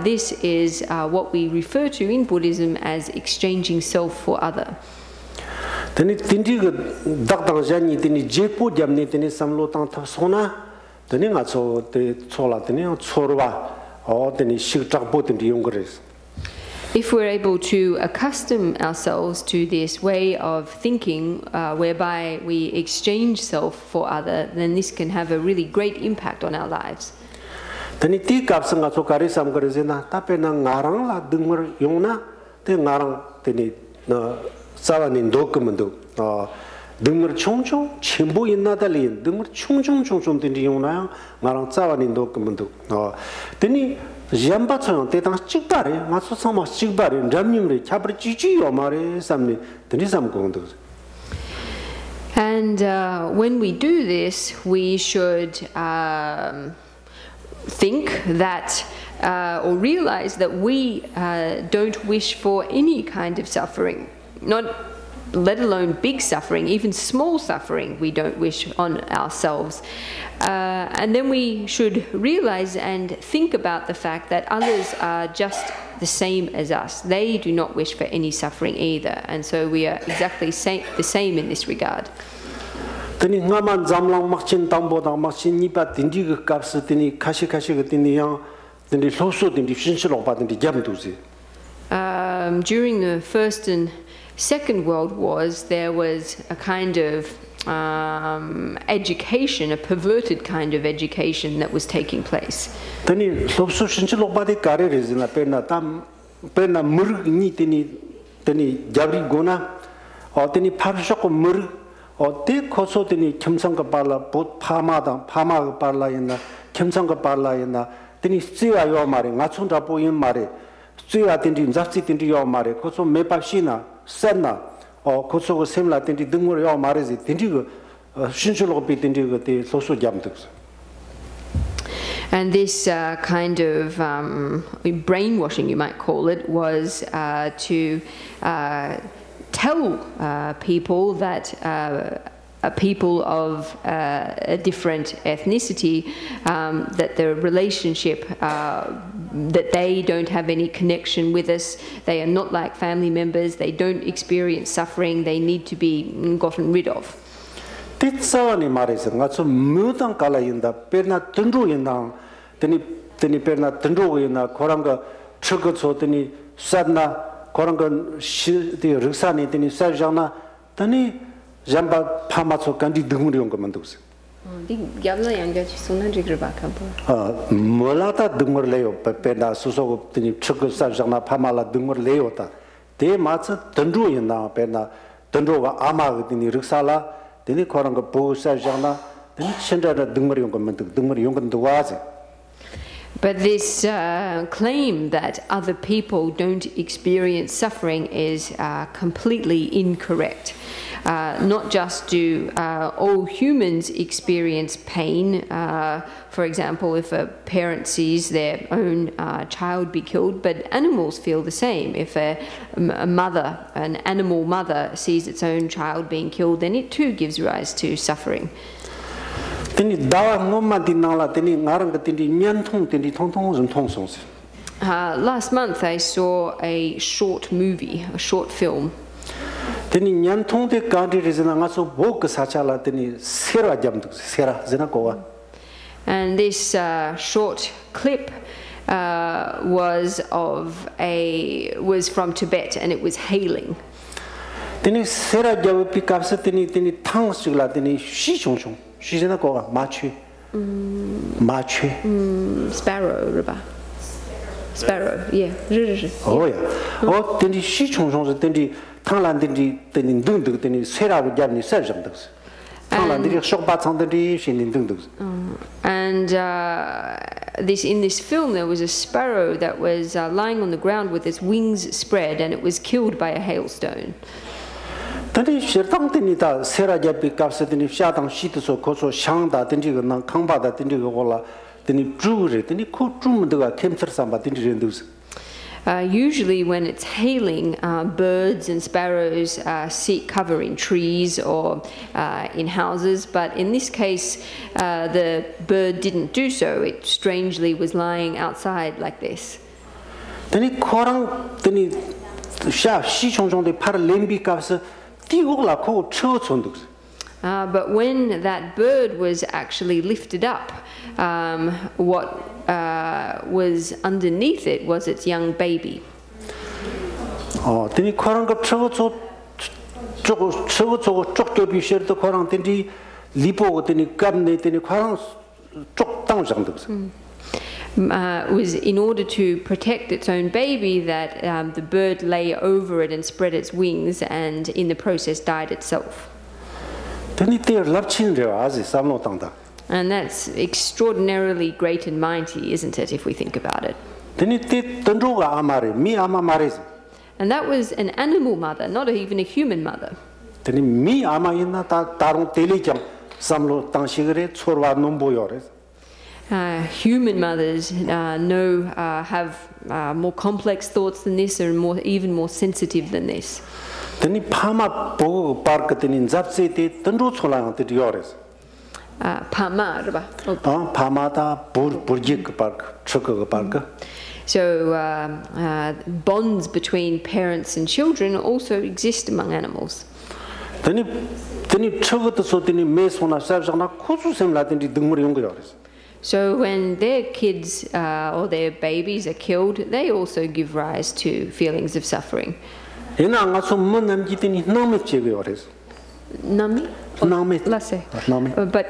This is what we refer to in Buddhism as exchanging self for other. Teni tindi 그 dakdangzani teni jepo jamni teni samlo tang thasona teni ngaso te chola teni chorwa o teni shiktakbo teni yongres. If we're able to accustom ourselves to this way of thinking, whereby we exchange self for other, then this can have a really great impact on our lives. Teni ti kapsanga so karisam karisena tapena ngarang la dungmer yongna te ngarang teni na 사와닌 도금도 등물 총총 첨부 있나달린 등물 총총 된지 용나요 나랑 사와닌 도금도 되니 잠바처럼 대당 찍바래 맞서 삼아 찍바래 잠님을 잡을 찌찌요 말에 삼니 되니 삼공도. And when we do this, we should think that or realize that we don't wish for any kind of suffering. Not let alone big suffering, even small suffering we don't wish on ourselves. And then we should realize and think about the fact that others are just the same as us. They do not wish for any suffering either. And so we are exactly the same in this regard. During the First and Second World Wars, there was a kind of education, a perverted kind of education that was taking place. And this kind of brainwashing, you might call it, was to tell people that people of a different ethnicity, that the relationship, that they don't have any connection with us, they are not like family members, they don't experience suffering, they need to be gotten rid of. Jamba pamaso kandi dunguri on commandos. Molata dungur leo, pepena, suso, chukusa, jana pamala dungur leota. De matza, tundru in na pena, tundrova ama in the Ruxala, then the Koranga Posa Jana, then Chandra Dumuri on command, Dumuri on Duazi. But this claim that other people don't experience suffering is completely incorrect. Not just do all humans experience pain. For example, if a parent sees their own child be killed, but animals feel the same. If a mother, an animal mother, sees its own child being killed, then it too gives rise to suffering. Last month I saw a short movie, a short film. And this short clip was from Tibet, and it was hailing. Sparrow, sparrow, yeah. Oh yeah. Oh, then she chong then Thailand didn't do the Sarah Japanese surgeons. Thailand did shock bats on the dish in Dundus. And in this film, there was a sparrow that was lying on the ground with its wings spread, and it was killed by a hailstone. Then she Tantinita, Sarah Japi Capsatini, Shatang Shito, Koso, Shangda, Tindigan, Kambada, Tindigola, then he drew it, then he could room the Kemter Samba Tindus. Usually when it's hailing, birds and sparrows seek cover in trees or in houses, but in this case the bird didn't do so. It strangely was lying outside like this. Teni korang teni sha shi chong de par lembi kapsa ti la ko cho chonduk. But when that bird was actually lifted up, what was underneath it was its young baby. Teni korang ka cho bi sher to korang teni lipo teni kamne teni korang chok tang jang was in order to protect its own baby that the bird lay over it and spread its wings and in the process died itself. And that's extraordinarily great and mighty, isn't it, if we think about it? And that was an animal mother, not even a human mother. Human mothers have more complex thoughts than this, or even more sensitive than this. So bonds between parents and children also exist among animals. So when their kids or their babies are killed, they also give rise to feelings of suffering. But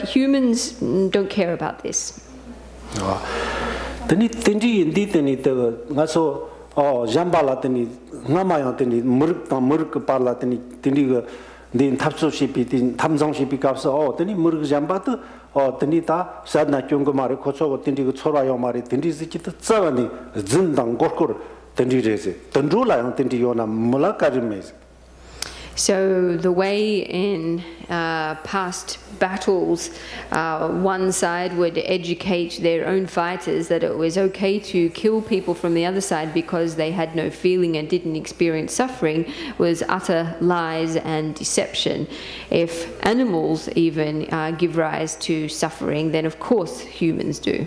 humans don't care about this. So the way in past battles, one side would educate their own fighters that it was okay to kill people from the other side because they had no feeling and didn't experience suffering, was utter lies and deception. If animals even give rise to suffering, then of course humans do.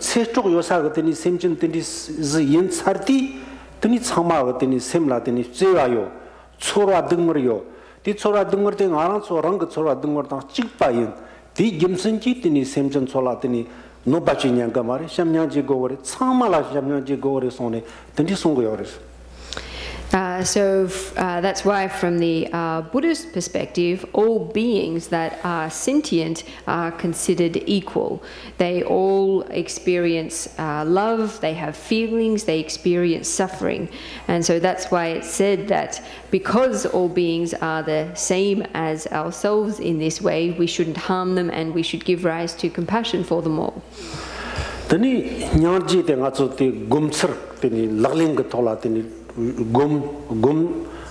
세쪽 요사가 되니 샘진 되니 연살디 되니 참마가 되니 샘라 되니 쇠와요 초라 등머리요 디 초라 등머리 된 아랑 초랑 그 초라 등머리 당 찍바인 디 김선지 되니 샘진 초라 되니 노바치냐가 말이 샴냐지 고거리 참마라 샴냐지 고거리 손에 되니 송고요레. So that's why from the Buddhist perspective, all beings that are sentient are considered equal. They all experience love, they have feelings, they experience suffering. And so that's why it's said that because all beings are the same as ourselves in this way, we shouldn't harm them and we should give rise to compassion for them all.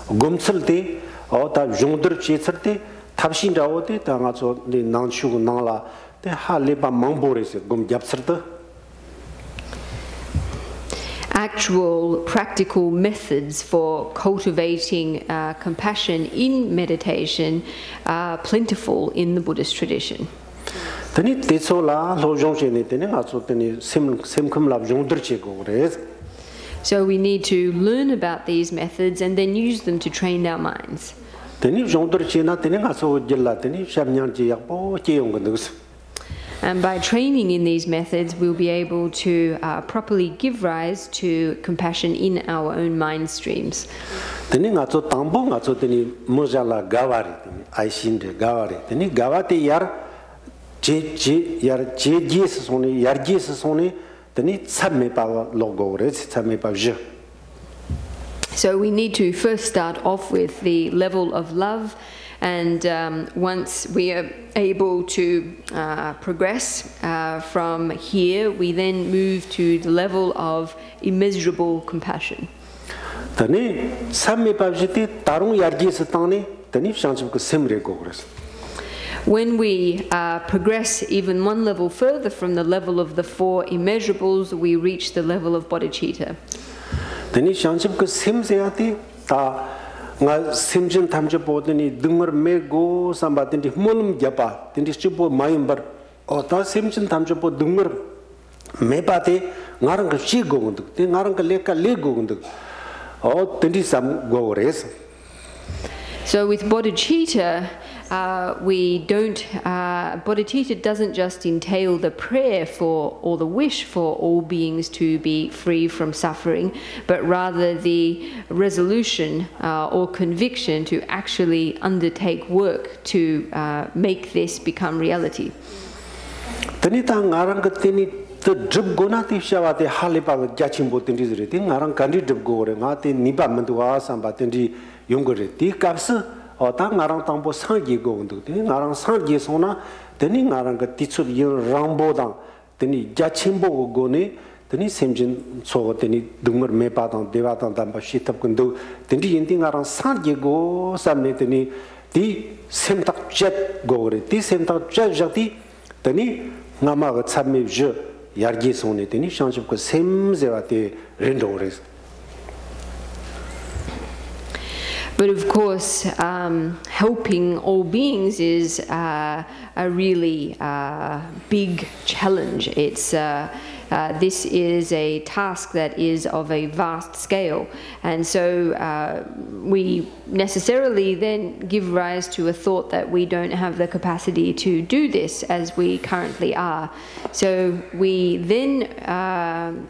gomselde ta jongder chetserte tabshin rawote ta nga so ni nanshu nangla te hale ba mangbores gom japserte. Actual practical methods for cultivating compassion in meditation are plentiful in the Buddhist tradition. Tani tesola lojongche ne tene nga so tene semkham lab jongder che go re. So we need to learn about these methods and then use them to train our minds. And by training in these methods, we'll be able to properly give rise to compassion in our own mind streams. So we need to first start off with the level of love, and once we are able to progress from here, we then move to the level of immeasurable compassion. When we progress even one level further from the level of the four immeasurables, we reach the level of bodhicitta. Then shangship ko simseyati ta nga simjin tamje bodini dumar mego sambatin mulum japa tindi chupo mayimbar o ta simjin tamje bod dumar mebate ngarang chi gogunduk te ngarang leka le gogunduk o tindi sam gogores. So with bodhicitta, bodhicitta doesn't just entail the prayer for or the wish for all beings to be free from suffering, but rather the resolution or conviction to actually undertake work to make this become reality. The drip gona ti shawate halipang jachimbo tindizri ti ngarang kandi drip gore ngati nipa mandua samba tindi yongore ti kapsa o ta ngarang tangbo sangye go ndu ti ngarang sangye sona teni ngarang ka tichut yin rambo dang teni jachimbo go ne teni semjin so teni dumar mepa dang deva dang damba shitap kundu teni yinti ngarang sangye go samne teni ti semtak jet gore ti semtak jet jati teni ngama ga chame je yargi sone teni shangship ko semzewate rendores. But of course, helping all beings is a really big challenge. This is a task that is of a vast scale, and so we necessarily then give rise to a thought that we don't have the capacity to do this as we currently are. So we then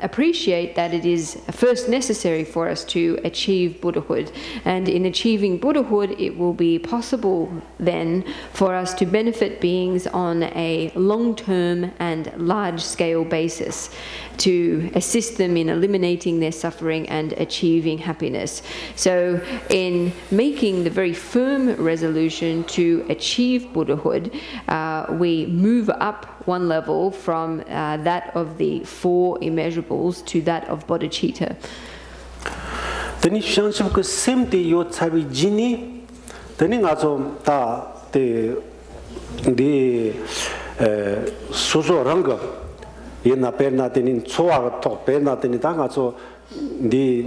appreciate that it is first necessary for us to achieve Buddhahood, and in achieving Buddhahood it will be possible then for us to benefit beings on a long-term and large-scale basis, to assist them in eliminating their suffering and achieving happiness. So in making the very firm resolution to achieve Buddhahood, we move up one level from that of the four immeasurables to that of bodhicitta. Teni shangship ko semte yo chabi jini teni ngaso ta te de soso ranga yena perna teni choa to perna teni ta ngaso di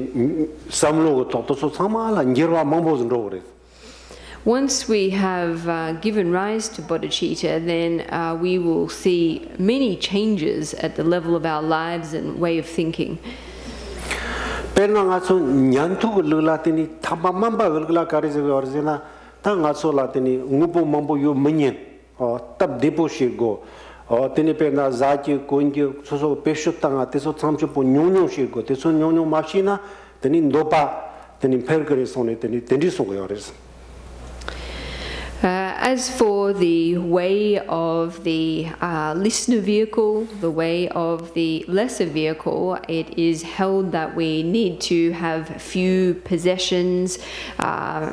samlo to to so samala ngirwa mambo zro. Once we have given rise to bodhicitta, then we will see many changes at the level of our lives and way of thinking. Perna ngaso nyantu lulatini tamamamba gulgla karise orzena ta ngaso latini ngupo mambo yo menyen o tab depo shirgo o tini perna zachi kongi soso pesho tanga teso tsamcho po nyonyo shirgo teso nyonyo mashina tini ndopa tini pergre sone tini tendi songo yores. As for the way of the listener vehicle, the way of the lesser vehicle, it is held that we need to have few possessions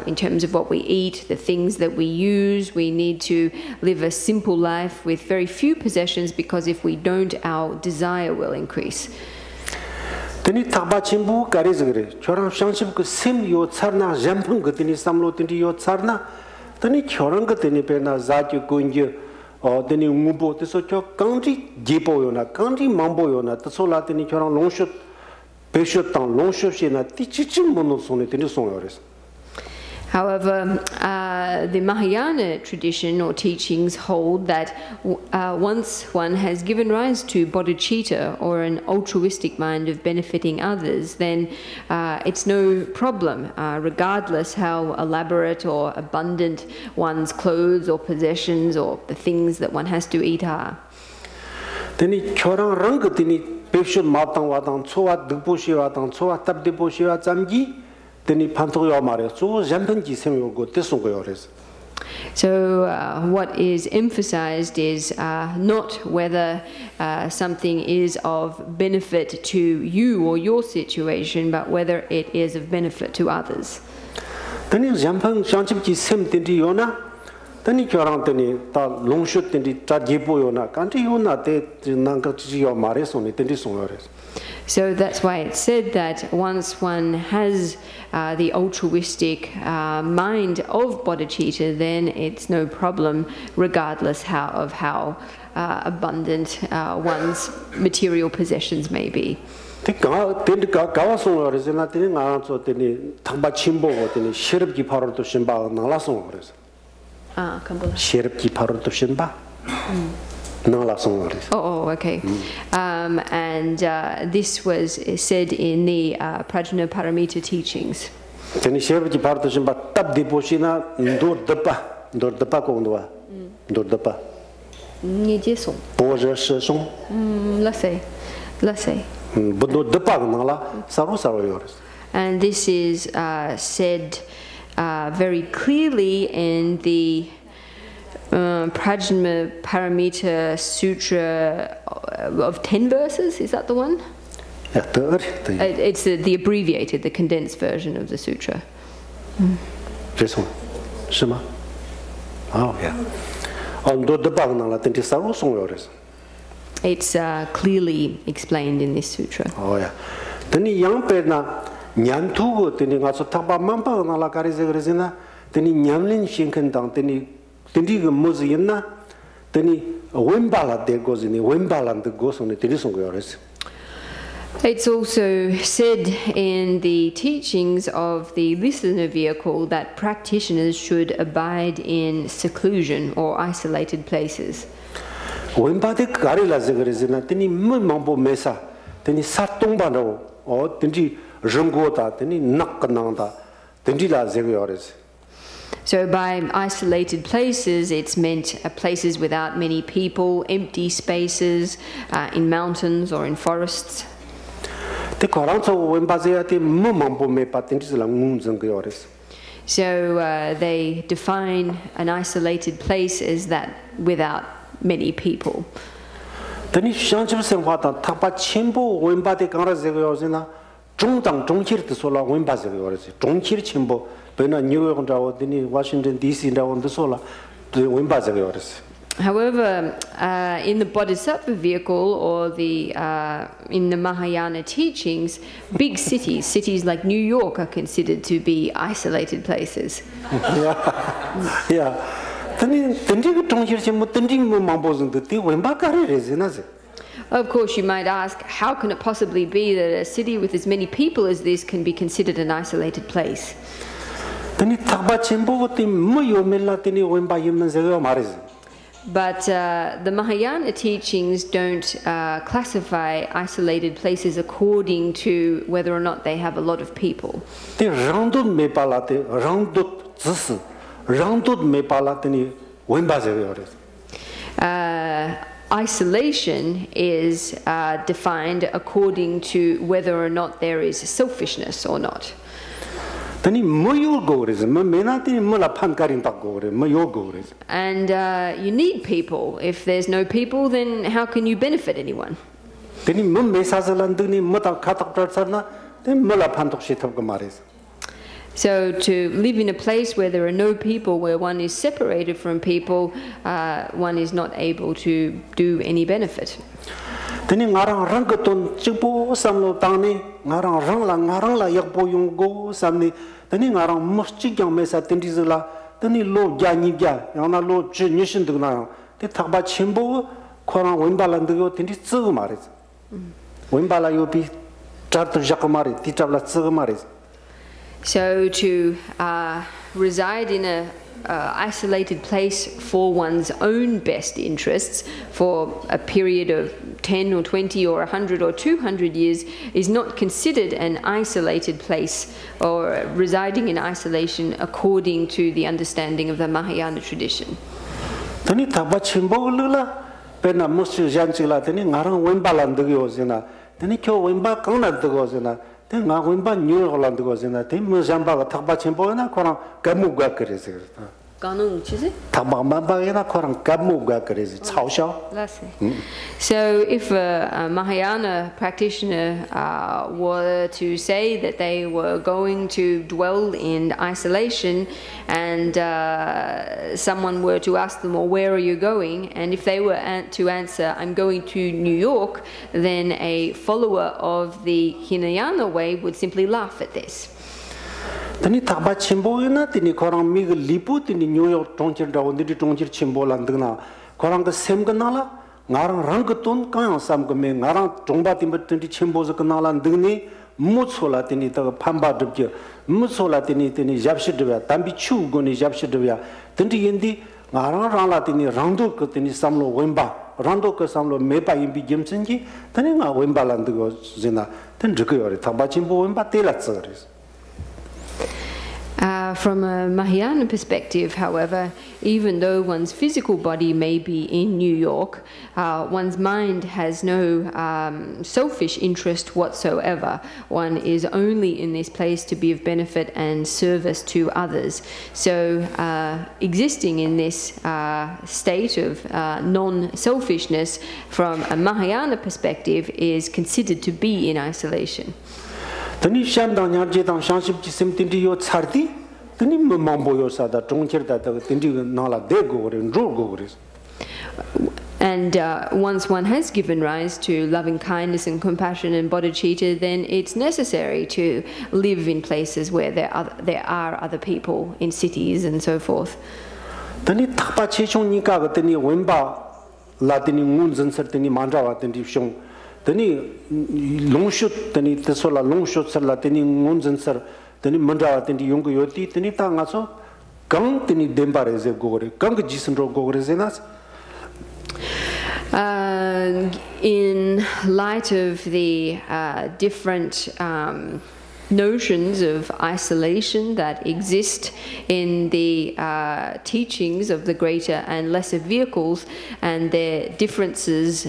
in terms of what we eat, the things that we use. We need to live a simple life with very few possessions, because if we don't, our desire will increase. Teni takba chimbu karizgre choram shangship ko sim yo tsarna jampung ko teni samlo teni yo tsarna tani chorang ka teni pena zachi kunji o teni ngubo teso cho kangri jipo yo na kangri mambo yo na teso la teni chorang longshot peshot tang longshot she na ti chichim mono sone teni song yores. However, the Mahayana tradition or teachings hold that once one has given rise to bodhicitta, or an altruistic mind of benefiting others, then it's no problem, regardless how elaborate or abundant one's clothes or possessions or the things that one has to eat are. Teni chorang rang teni peshot matang watang chowa dukpo she watang chowa tab depo she wa zamgi. So what is emphasized is not whether something is of benefit to you or your situation, but whether it is of benefit to others. So that's why it's said that once one has the altruistic mind of bodhicitta, then it's no problem, regardless of how abundant one's material possessions may be. Oh, okay. And this was said in the Prajna Paramita teachings. Let's say. And this is said very clearly in the Prajna Paramita Sutra of 10 verses. Is that the one? It's the abbreviated, the condensed version of the sutra. This one? Oh, yeah. It's clearly explained in this sutra. Oh, yeah. It's also said in the teachings of the listener vehicle that practitioners should abide in seclusion or isolated places. So by isolated places, it's meant places without many people, empty spaces, in mountains or in forests. So they define an isolated place as that without many people. However, in the Bodhisattva vehicle or in the Mahayana teachings, big cities like New York are considered to be isolated places. Yeah. Of course, you might ask, how can it possibly be that a city with as many people as this can be considered an isolated place? But the Mahayana teachings don't classify isolated places according to whether or not they have a lot of people. Isolation is defined according to whether or not there is selfishness or not. And you need people. If there's no people, then how can you benefit anyone? So to live in a place where there are no people, where one is separated from people, one is not able to do any benefit. So to reside in a isolated place for one's own best interests for a period of 10 or 20 or 100 or 200 years is not considered an isolated place or residing in isolation according to the understanding of the Mahayana tradition. So if a Mahayana practitioner were to say that they were going to dwell in isolation, and someone were to ask them, well, where are you going? And if they were to answer, I'm going to New York, then a follower of the Hinayana way would simply laugh at this. Tani taba chimbo na tini korang mi ge lipu tini New York tongchir da ondiri tongchir chimbo landna korang ga sem ga nala ngarang rang ga ton ka yang sam ga me ngarang tongba tim tini chimbo za na la ndni mutsola tini ta phamba dubje mutsola tini japshi dubya tambi chu go ni japshi dubya tini yendi ngarang rang la tini rangdo ko tini samlo wemba rangdo ko samlo mepa imbi gemsenji tani nga wemba landgo zina ten jge yore taba chimbo wemba tela tsare. From a Mahayana perspective, however, even though one's physical body may be in New York, one's mind has no selfish interest whatsoever. One is only in this place to be of benefit and service to others. So existing in this state of non-selfishness from a Mahayana perspective is considered to be in isolation. Tani shamdang nyarje dang shangship chi sim tindi yo tsardi tani mambo yo sada tongchir da ta tindi nala de go re ro go re. And once one has given rise to loving kindness and compassion and bodhicitta, then it's necessary to live in places where there are other people, in cities and so forth. Tani thapa chechong nika ga tani wemba la tani ngun zansar tani mandrawa tani shong tani longshot tani tesola longshot sar la tani ngun zansar tani mandrawa tani yong yoti tani ta nga so gang tani dembare ze gore gang jisen ro gore zenas. In light of the different notions of isolation that exist in the teachings of the greater and lesser vehicles, and their differences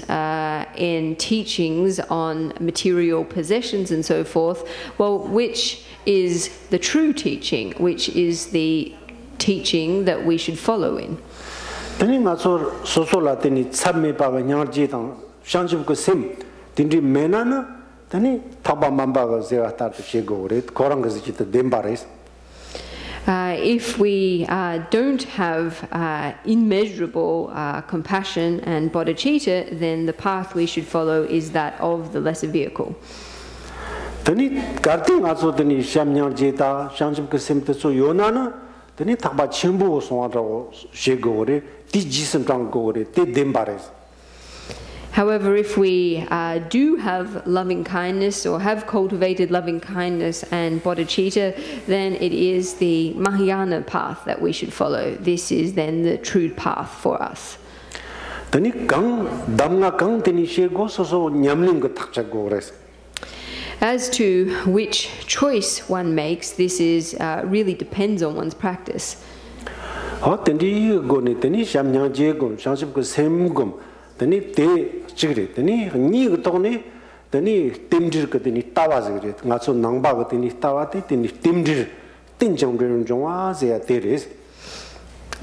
in teachings on material possessions and so forth, well, which is the true teaching? Which is the teaching that we should follow in? Tani nga so la tani tsamme pa ga nyarje tang shanjib ko sim tindri mena na tani thaba mamba ga zera ta che go re korang ga ji ta dembares. If we don't have immeasurable compassion and bodhicitta, then the path we should follow is that of the lesser vehicle. Tani karti nga so tani sham nyarje ta shanjib ko sim te so yona na tani thaba chimbo so ra che go re. However, if we do have loving kindness or have cultivated loving kindness and bodhicitta, then it is the Mahayana path that we should follow. This is then the true path for us. As to which choice one makes, this is really depends on one's practice. Tendi go ni teni sham nyang je gum shangship ko sem gum teni te chigre teni ni go to ni teni timjir ko teni tawa zigre nga so nangba ko teni tawa te teni timjir tin jong ge jong wa ze te res.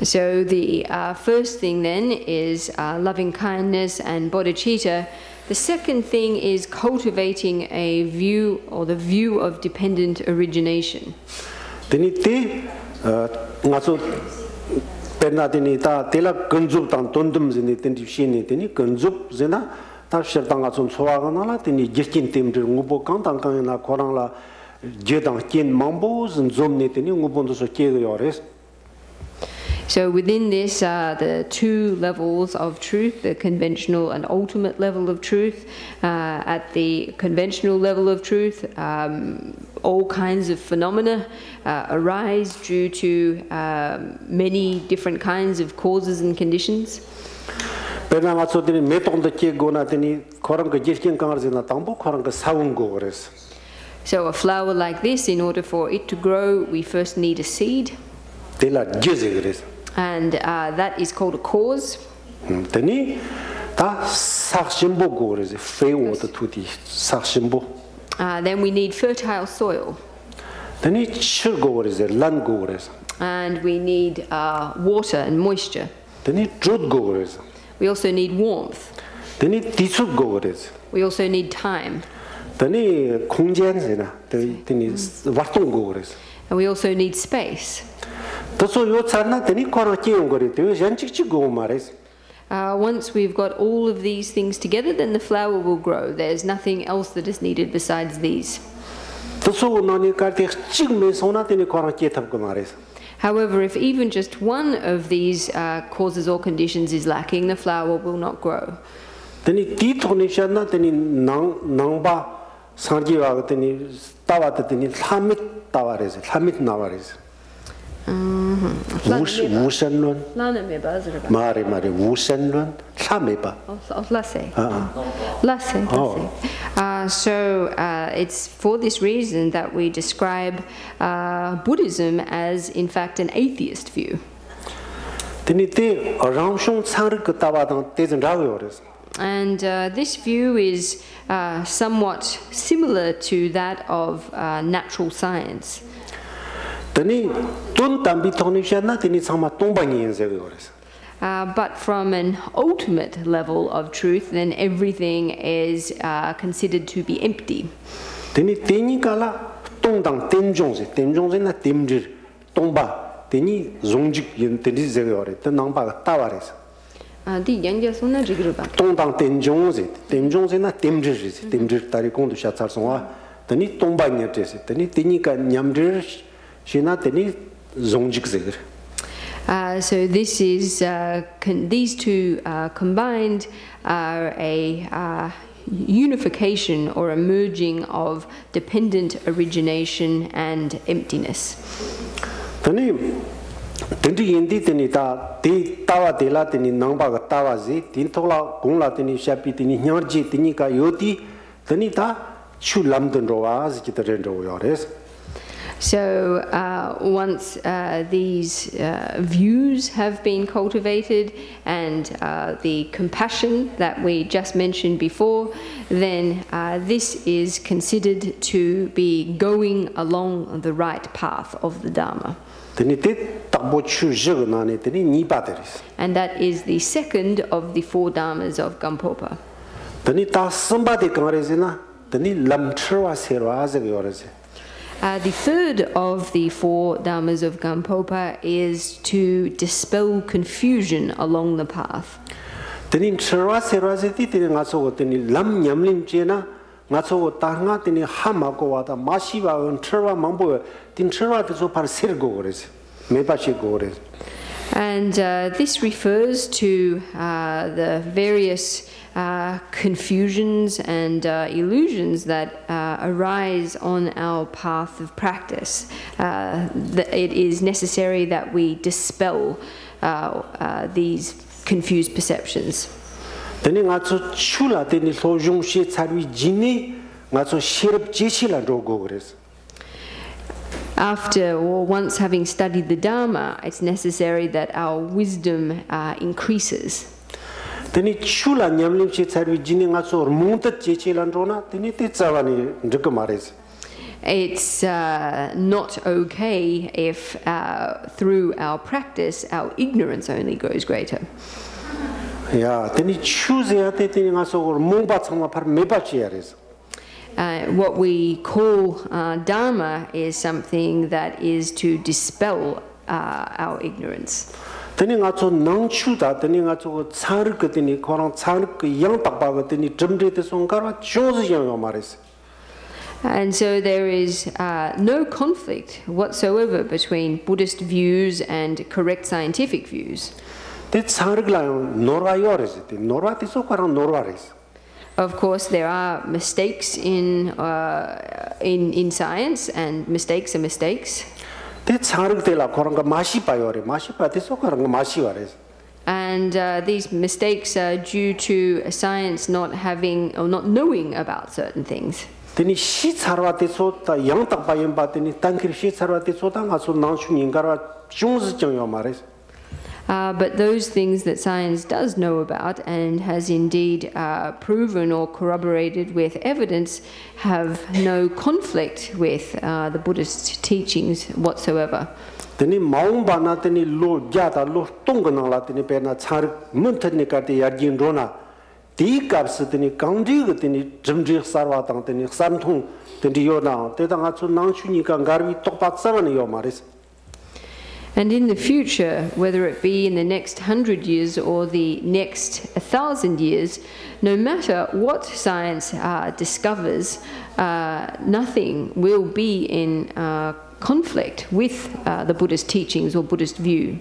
So the first thing then is loving kindness and bodhicitta. The second thing is cultivating a view or the view of dependent origination. Teni te nga so Bernadini ta tela ganzub tang tondum zini tendi shini teni ganzub zina ta sherdang a chon chowa ga na la teni jirkin temdir ngubo kang tang kang na korang la jedang kin mambo zin zom ne teni ngubo ndo so ke ga yores. So within this the two levels of truth, the conventional and ultimate level of truth. At the conventional level of truth, all kinds of phenomena arise due to many different kinds of causes and conditions. So a flower like this, in order for it to grow, we first need a seed. And that is called a cause. Then we need fertile soil. And we need water and moisture. 되니 좁고 그래서. We also need warmth. 되니 뒤sup고 그래서. We also need time. 되니 공간이나 되니 활동고 그래서. And we also need space. 또서 요 차나 되니 코나 끼운 거리 되게 잔직직고 말이지. Once we've got all of these things together, then the flower will grow. There's nothing else that is needed besides these. 또서 너니까 되게 찍면서나 되니 코나 끼탑고 말이지. However, if even just one of these causes or conditions is lacking, the flower will not grow. 되니 뒤토니샤나 되니 낭바 상기와 되니 따와더니 3m 따와래서 3m 나와래서. 우선론 말이 우선론 3m. So it's for this reason that we describe Buddhism as in fact an atheist view. And this view is somewhat similar to that of natural science. But from an ultimate level of truth, then everything is considered to be empty. So this is these two combined are a unification or a merging of dependent origination and emptiness. So once these views have been cultivated and the compassion that we just mentioned before, then this is considered to be going along the right path of the Dharma. And that is the second of the four Dharmas of Gampopa. The third of the four Dharmas of Gampopa is to dispel confusion along the path. And this refers to the various confusions and illusions that arise on our path of practice. It is necessary that we dispel these confused perceptions. After or once having studied the Dharma, it's necessary that our wisdom increases. It's not okay if through our practice our ignorance only grows greater. What we call Dharma is something that is to dispel our ignorance. And so there is no conflict whatsoever between Buddhist views and correct scientific views. Of course, there are mistakes in science, and mistakes are mistakes. And these mistakes are due to science not having or not knowing about certain things. But those things that science does know about and has indeed proven or corroborated with evidence have no conflict with the Buddhist teachings whatsoever. Teni maungbana teni lo jata lo tongana teni pena char muntanika te yarjin rona di caps teni kangji teni jumji sarwa tang teni samtung teni yona te tanga chu nangchuni ka garwi tokpat sawan yo maris. And in the future, whether it be in the next 100 years or the next 1,000 years, no matter what science discovers, nothing will be in conflict with the Buddhist teachings or Buddhist view.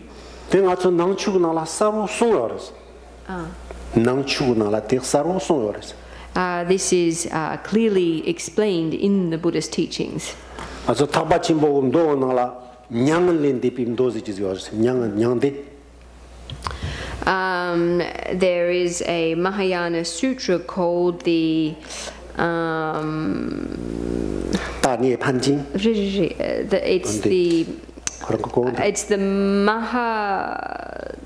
This is clearly explained in the Buddhist teachings. There is a Mahayana sutra called the it's the Maha.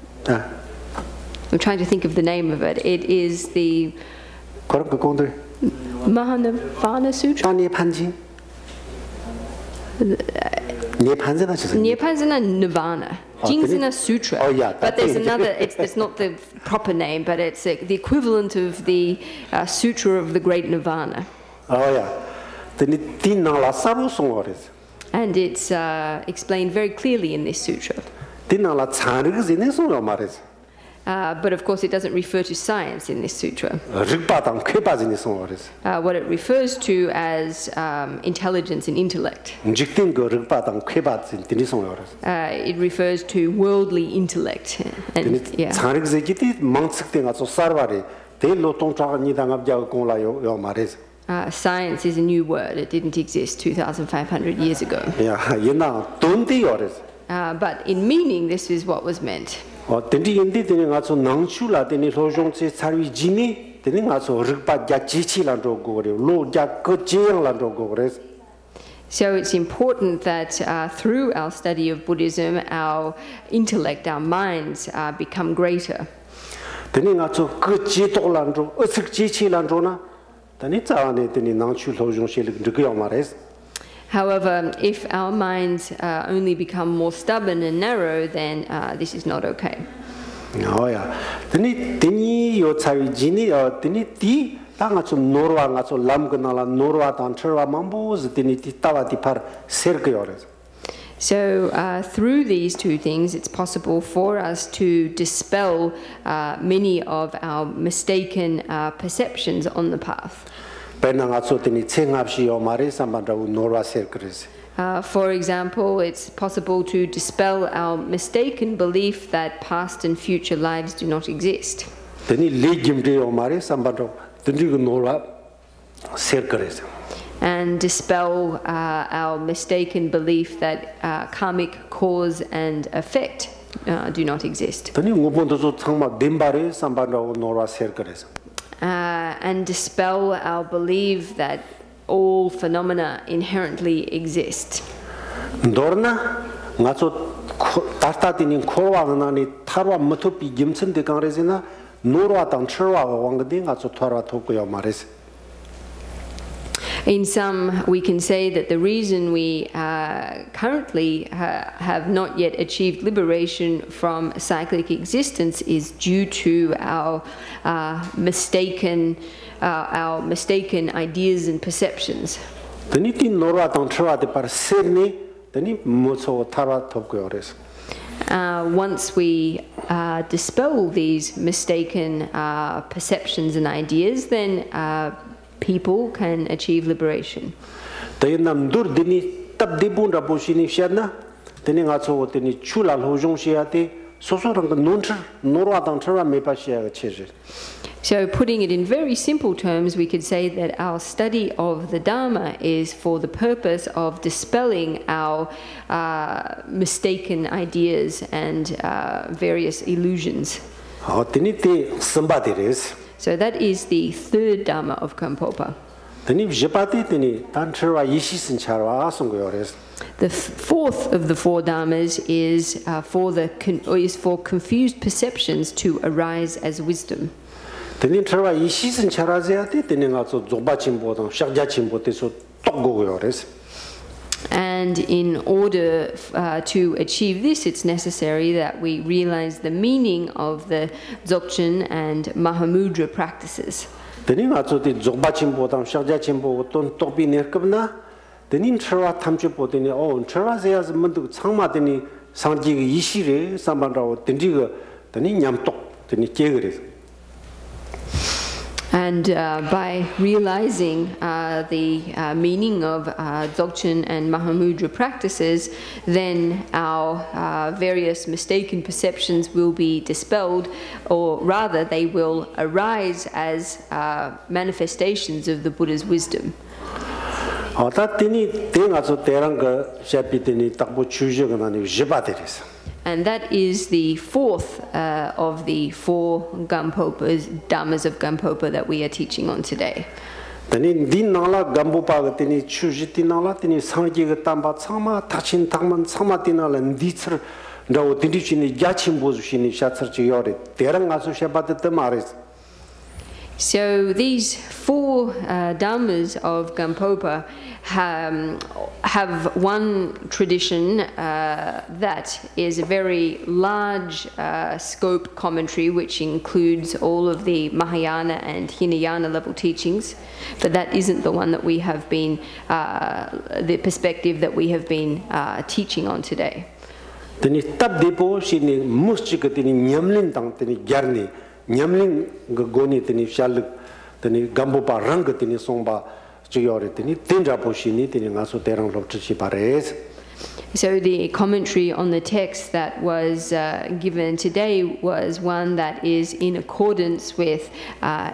I'm trying to think of the name of it. It is the Mahanavana Sutra. Nirpanjana Nirvana. Jinsana Sutra. Oh, yeah, but there's another, it's not the proper name, but it's the equivalent of the Sutra of the Great Nirvana. Oh, yeah. And it's explained very clearly in this sutra. But of course, it doesn't refer to science in this sutra. What it refers to as intelligence and intellect. It refers to worldly intellect. And, yeah. Science is a new word. It didn't exist 2,500 years ago. But in meaning, this is what was meant. So it's important that through our study of Buddhism, our intellect, our minds become greater. However, if our minds only become more stubborn and narrow, then this is not okay. Oh yeah. So through these two things, it's possible for us to dispel many of our mistaken perceptions on the path. For example, it's possible to dispel our mistaken belief that past and future lives do not exist. And dispel our mistaken belief that karmic cause and effect do not exist. And dispel our belief that all phenomena inherently exist. In sum, we can say that the reason we currently have not yet achieved liberation from cyclic existence is due to our mistaken ideas and perceptions. Once we dispel these mistaken perceptions and ideas, then people can achieve liberation. So putting it in very simple terms, we could say that our study of the Dharma is for the purpose of dispelling our mistaken ideas and various illusions. So that is the third Dharma of Gampopa. The fourth of the four Dharmas is for confused perceptions to arise as wisdom. And in order to achieve this, it's necessary that we realize the meaning of the Dzogchen and Mahamudra practices. Teni nga tso ti dzogba chimbo tam shakja chimbo ton topi nerkabna teni chirwa tamche po teni chirwa seya zmandu changma teni sangji ge yishire sambanrawo teni ge teni nyamtok teni kegre. And by realizing the meaning of Dzogchen and Mahamudra practices, then our various mistaken perceptions will be dispelled, or rather they will arise as manifestations of the Buddha's wisdom. And that is the fourth of the four Gampopas, Dharmas of Gampopa that we are teaching on today. So these four Dharmas of Gampopa have one tradition that is a very large scope commentary, which includes all of the Mahayana and Hinayana level teachings, but that isn't the one that we have been, the perspective that we have been teaching on today. Nyamling goni teni shaluk teni Gampopa rang teni songba chiyore teni tenja poshini teni ngaso terang lobchi pares. So the commentary on the text that was given today was one that is in accordance with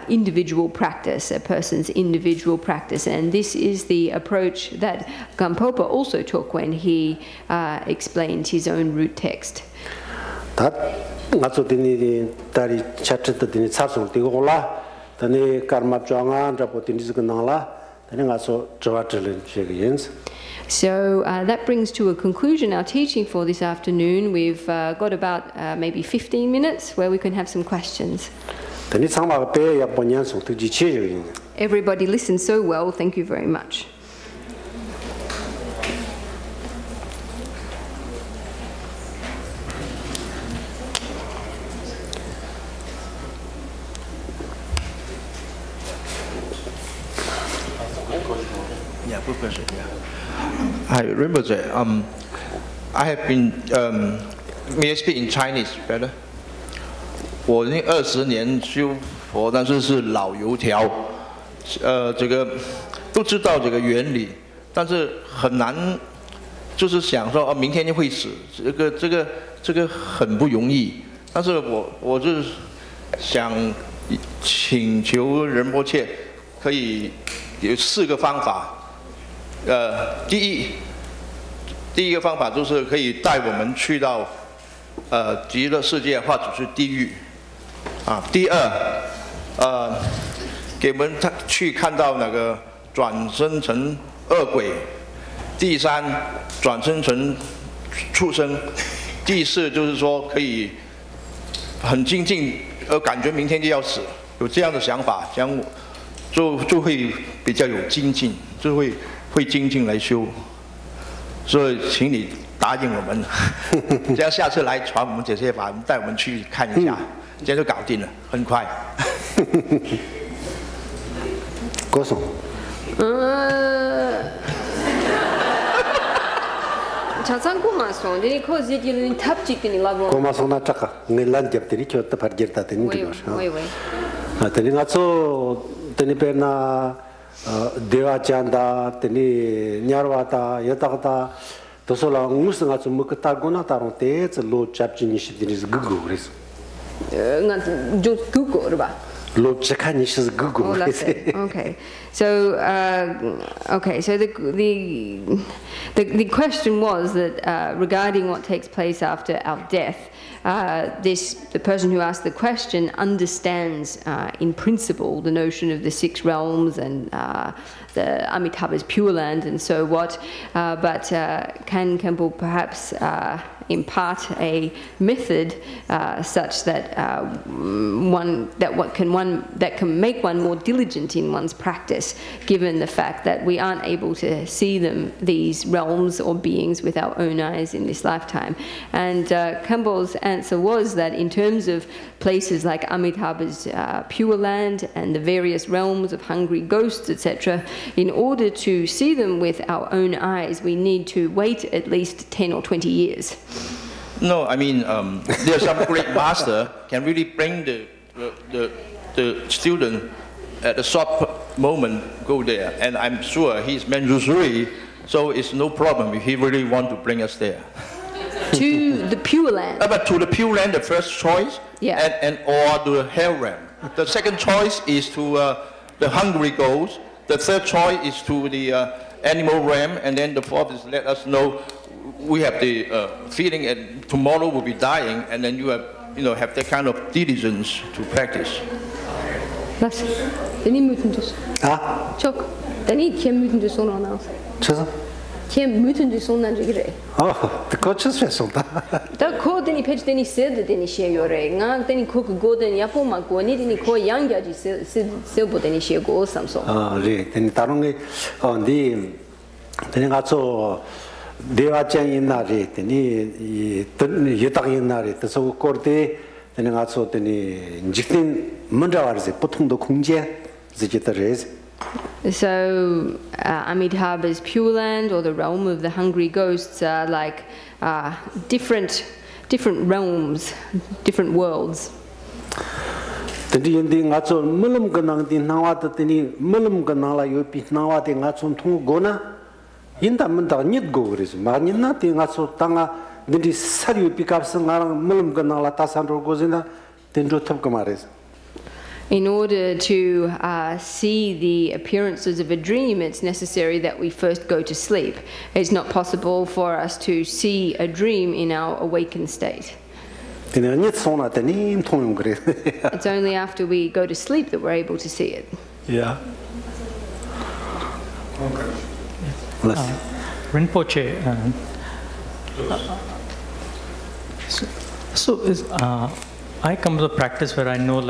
individual practice, a person's individual practice, and this is the approach that Gampopa also took when he explained his own root text. Ngaso tini tari chachita tini tsasung tigo ola tani karma changa drapo tini zganala tani ngaso chawatrilin shegiyens. So that brings to a conclusion our teaching for this afternoon. We've got about maybe 15 minutes where we can have some questions. Everybody listened so well. Thank you very much. Hi, Rinpoche. I have been, may I speak in Chinese better? 我那20年修佛，但是是老油条，这个都知道这个原理，但是很难，就是想说明天就会死，这个很不容易。但是我就是想请求仁波切可以有4个方法。第一个方法就是可以带我们去到极乐世界或者是地狱啊。第二，给我们去看到那个转生成恶鬼。第三，转生成畜生。第四就是说可以很精进，感觉明天就要死，有这样的想法，这样就会比较有精进，就会精进来修。所以请你答应我们，这样下次来传我们这些法，带我们去看一下，这样就搞定了，很快。高松。자산 고마송. 네 코스 얘기는 탑직되는 라고. 고마송나 착가. 내란 잡들이 켰다 발ger다 되는 거죠. 왜. 아, 되는 가서 되니페나 대화잔다 되니 냐르와다 여다가다 도솔라 무슨 가서 먹다고나 다른 때에 로 잡지니 시들이 그거 그래서. 나 그거 봐. Oh, that's it. Okay. So, so the question was that regarding what takes place after our death, the person who asked the question understands in principle the notion of the 6 realms and the Amitabha's Pure Land and so what, but can Khenpo perhaps impart a method such that that can make one more diligent in one's practice, given the fact that we aren't able to see these realms or beings with our own eyes in this lifetime. And Khenpo's answer was that in terms of places like Amitabha's Pure Land and the various realms of hungry ghosts, etc., in order to see them with our own eyes, we need to wait at least 10 or 20 years. No, I mean, there's some great master can really bring the student at a short moment go there, and I'm sure he's Manjusri, so it's no problem if he really want to bring us there. To the Pure Land. But to the Pure Land, the first choice, yeah. and or to the Hell Realm. The second choice is to the hungry ghost. The third choice is to the animal realm, and then the fourth is let us know we have the feeling that tomorrow we'll be dying, and then you have that kind of diligence to practice. Las, teni mütün düz. Ah? Çok. Teni kiem mütün düz son anals. Çözüm? Kiem mütün düz sondan cigre. Oh, the coaches were so bad. Da ko teni page teni sed teni share yore. Nga teni ko go teni yapo ma go ni teni ko yang ya ji se bo teni share go samso. Ah, 네. teni 다른 게 네 teni 가서 대화장 옛날에 teni 이 예탁 옛날에 그래서 거기 teni 가서 teni 직진 먼저 와서 보통도 공제 지지들을 So Amitabha's Pure Land or the realm of the hungry ghosts are like different realms, different worlds. 근데 인디 가서 물음 건낭디 나와더니 물음 건낭라 요비 나와대 가서 통고나 인담문다 닛고 그래서 많이나 대 가서 땅아 근데 사리 비값은 나랑 물음 건낭라 다산로 고지나 된조 탑고 말해서 In order to see the appearances of a dream, it's necessary that we first go to sleep. It's not possible for us to see a dream in our awakened state. It's only after we go to sleep that we're able to see it. Yeah. Rinpoche, I come to the practice where I know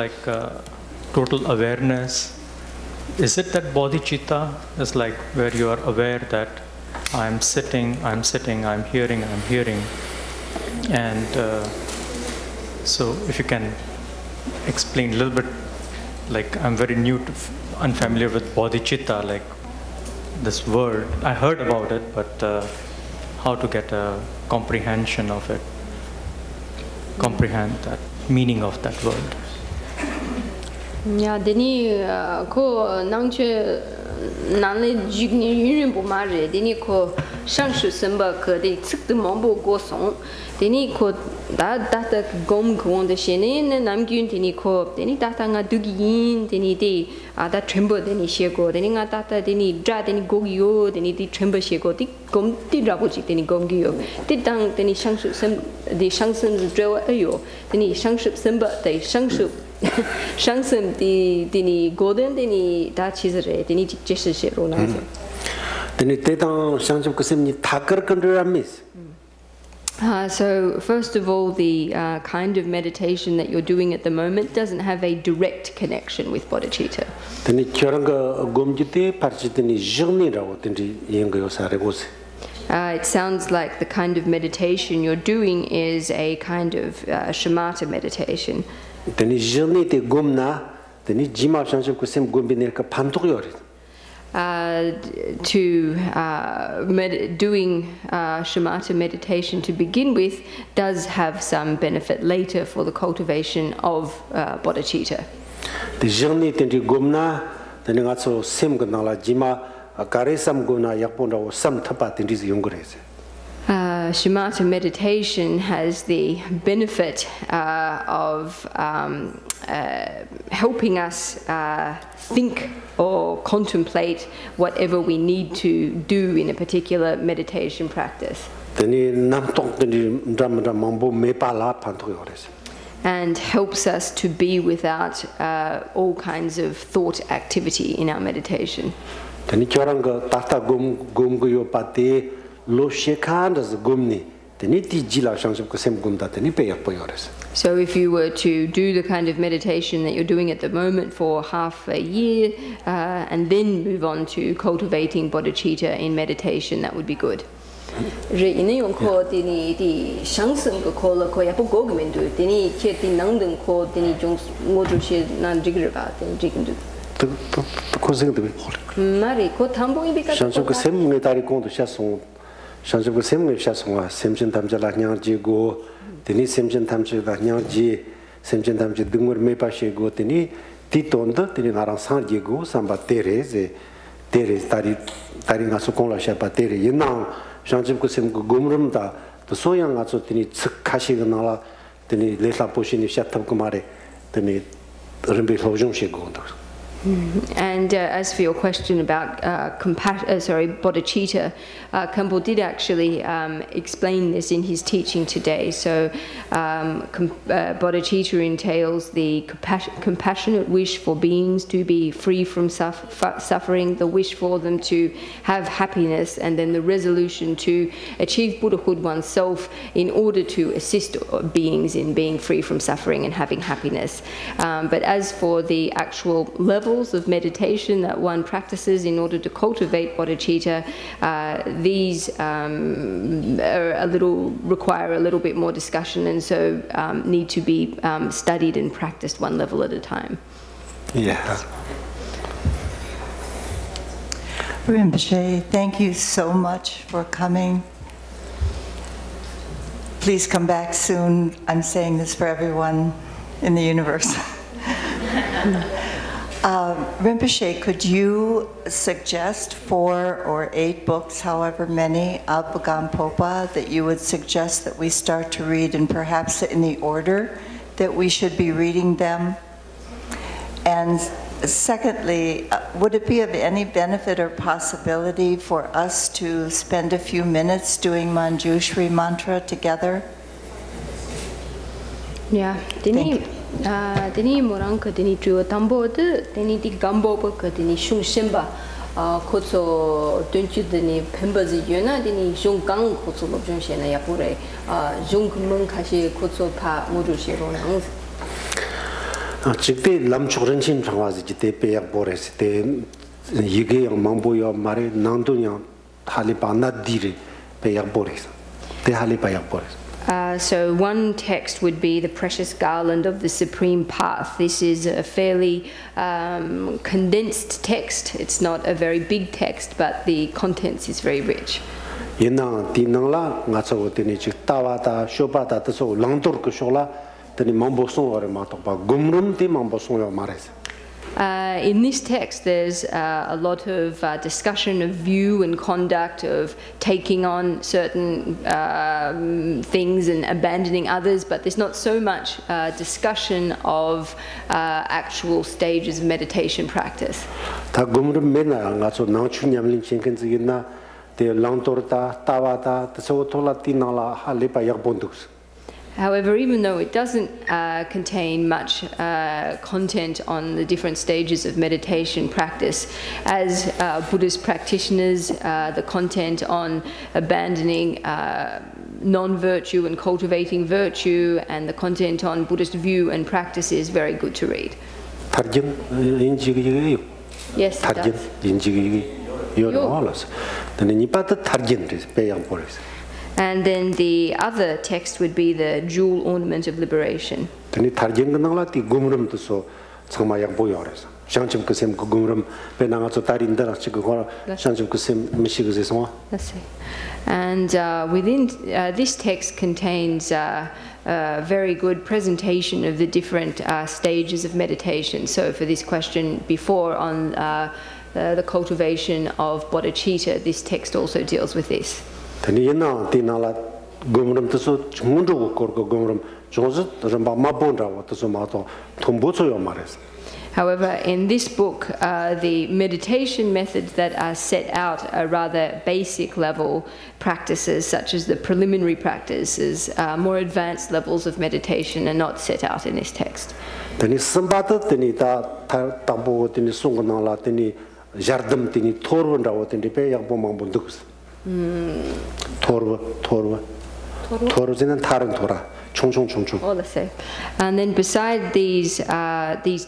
total awareness. Is it that bodhicitta is like where you are aware that I'm sitting, I'm hearing, and so if you can explain a little bit, I'm very unfamiliar with bodhicitta, this word. I heard about it, but how to get a comprehension of it, comprehend that meaning of that word. Yeah, deni ko nangche nanle jigni yunren bo ma re deni ko shangshu semba ke de tsik de mambo go song deni ko da ta gom gong de shene ne namgyun deni ko deni da ta nga dugin deni de da trembo deni shego deni nga da ta deni dra deni gogyo deni de trembo shego di gom di ra bo ji deni gomgyo di dang deni shangshu sem de shangsum zrewa ayo deni shangshu semba de shangshu Shangsum dini golden dini da chizre dini jishse rona. Dini tetang shangsum kusimni takar kandramis. So first of all, the kind of meditation that you're doing at the moment doesn't have a direct connection with bodhicitta. Dini kyoranga gomjite parchitini jnirawo dini yengayo saregose. It sounds like the kind of meditation you're doing is a kind of shamatha meditation. Teni journey te gomna, teni jima shanshu kusem gombiner ka pantokyori. Doing shamatha meditation to begin with does have some benefit later for the cultivation of bodhicitta. The journey teni gomna, teni ngatso sem ganala jima karesam gona yakponda o sam thapa teni yongorese. Shamatha meditation has the benefit of helping us think or contemplate whatever we need to do in a particular meditation practice. and helps us to be without all kinds of thought activity in our meditation. Tani kyoran ga tata gum go yo pati lo shekandas gumni tani ti jila shangship ko sem gumda tani pe yak poyores. So if you were to do the kind of meditation that you're doing at the moment for half a year and then move on to cultivating bodhicitta in meditation, that would be good. Shangship ko sem ngai tari kondo shasong shangship ko sem ngai shasong semchen tamjala nyangji go tani semchen tamjala nyangji semchen tamji dungur mepa she go tani ti tonda tani ngarang sangji go samba tere tari ngaso kongla shapa tere yinang shangship ko sem ko gumrum da to soyang ngaso tani tsik kashi ganala tani lesla poshini shatab kumare tani rimbe lojong she go. And as for your question about bodhicitta, Khenpo did actually explain this in his teaching today. So bodhicitta entails the compassionate wish for beings to be free from suffering, the wish for them to have happiness, and then the resolution to achieve Buddhahood oneself in order to assist beings in being free from suffering and having happiness. But as for the actual levels of meditation that one practices in order to cultivate bodhicitta, these require a little bit more discussion, and so need to be studied and practiced one level at a time. Yeah. Rinpoche, thank you so much for coming. Please come back soon. I'm saying this for everyone in the universe. Rinpoche, could you suggest 4 or 8 books, however many, of Gampopa that you would suggest that we start to read, and perhaps in the order that we should be reading them? And secondly, would it be of any benefit or possibility for us to spend a few minutes doing Manjushri mantra together? Yeah. Thank you. Dini moranka dini tuwa tambo de dini di Gampopa ka dini shung shimba kotso donchu dini pembazi yuna dini shung gang kotso lobjong shena yapure shung kumung kashi kotso pa modu shiro nang. Chikte lam chukran chin changwazi jite peyak bores te yige yang mambo yo mare nangdo yang halipa na dire peyak bores te halipa yak bores. So one text would be The Precious Garland of the Supreme Path. This is a fairly condensed text. It's not a very big text, but the contents is very rich. Yena di nangla ngaso tini chik tawata shobata taso langtor ko shola tini mambo song ore matokpa gumrum ti mambo song yo mares. In this text, there's a lot of discussion of view and conduct, of taking on certain things and abandoning others, but there's not so much discussion of actual stages of meditation practice. Ta gumrum mena ngaso nangchu nyamlin chenken zigina te langtorta tawata taso tola tinala halipa yak bondus. However, even though it doesn't contain much content on the different stages of meditation practice, as Buddhist practitioners, the content on abandoning non-virtue and cultivating virtue, and the content on Buddhist view and practice is very good to read. Yes, it does. And then the other text would be the Jewel Ornament of Liberation. And within this text contains a very good presentation of the different stages of meditation. So for this question before on the cultivation of bodhicitta, this text also deals with this. However, However, in this book, the meditation methods that are set out are rather basic level practices, such as the preliminary practices. More advanced levels of meditation are not set out in this text. Tani sambata tani ta tambo tani sunganala tani jardam tani torvan rawo tani pe yang bomang bunduks. Torva 지는 다른 도라 총총총총. All the same. And then beside these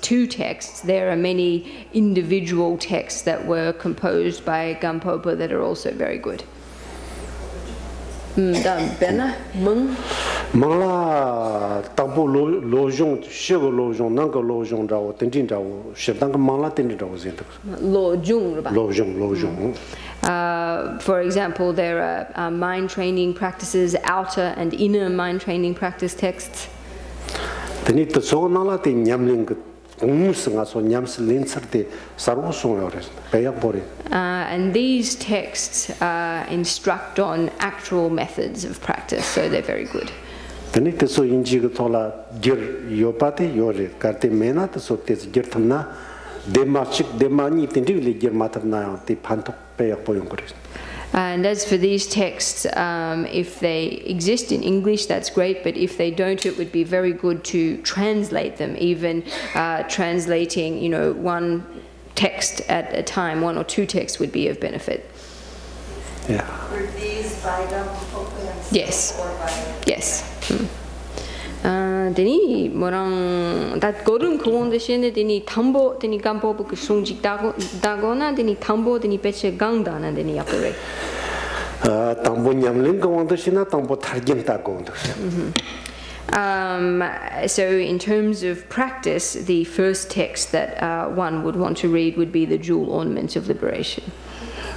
two texts, there are many individual texts that were composed by Gampopa that are also very good. Bena, Mung. Mangla tambo lojong, shego lojong, nanga lojong rawo, tenjin rawo, shebdang mangla tenjin rawo zindak. Lojong. Lojong. For example, there are mind training practices, outer and inner mind training practice texts. Tani to so nala te nyamling umsanga so nyams linser te sarwo songores peyak bori. And these texts instruct on actual methods of practice, so they're very good. Tani te so inji go tola gir yopate yore karte mena te so te gir thamna demani tindili gir matavna te phantok peyak boyong kores. And as for these texts, if they exist in English, that's great, but if they don't, it would be very good to translate them, even translating, one text at a time, one or two texts would be of benefit. Yeah. Were these by Gampopa? Yes. Or by... Yes. Deni morang that gorum kuon deshine deni tambo deni Gampopa ku sungjik dagona deni tambo deni peche gangdana deni yapore. Tambo nyamling kuon deshina tambo tarjim dagon. So in terms of practice, the first text that one would want to read would be the Jewel Ornaments of Liberation.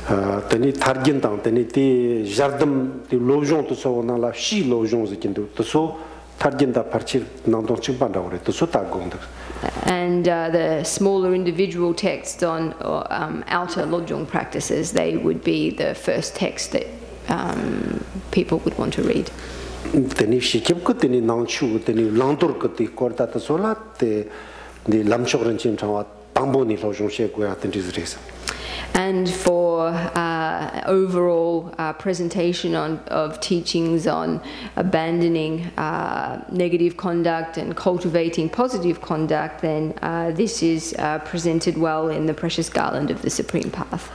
Tani tarjim dang tani ti jardam ti lojong to so na la shi lojong zikindu to so. And the smaller individual texts on outer lojong practices, they would be the first text that people would want to read. And for overall presentation of teachings on abandoning negative conduct and cultivating positive conduct, then this is presented well in the Precious Garland of the Supreme Path.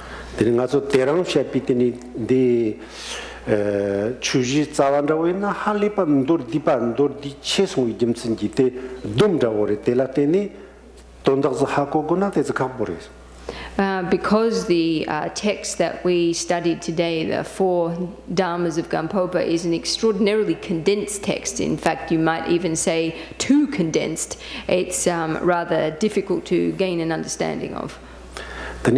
Because the text that we studied today, the 4 Dharmas of Gampopa, is an extraordinarily condensed text. In fact, you might even say too condensed. It's rather difficult to gain an understanding of. But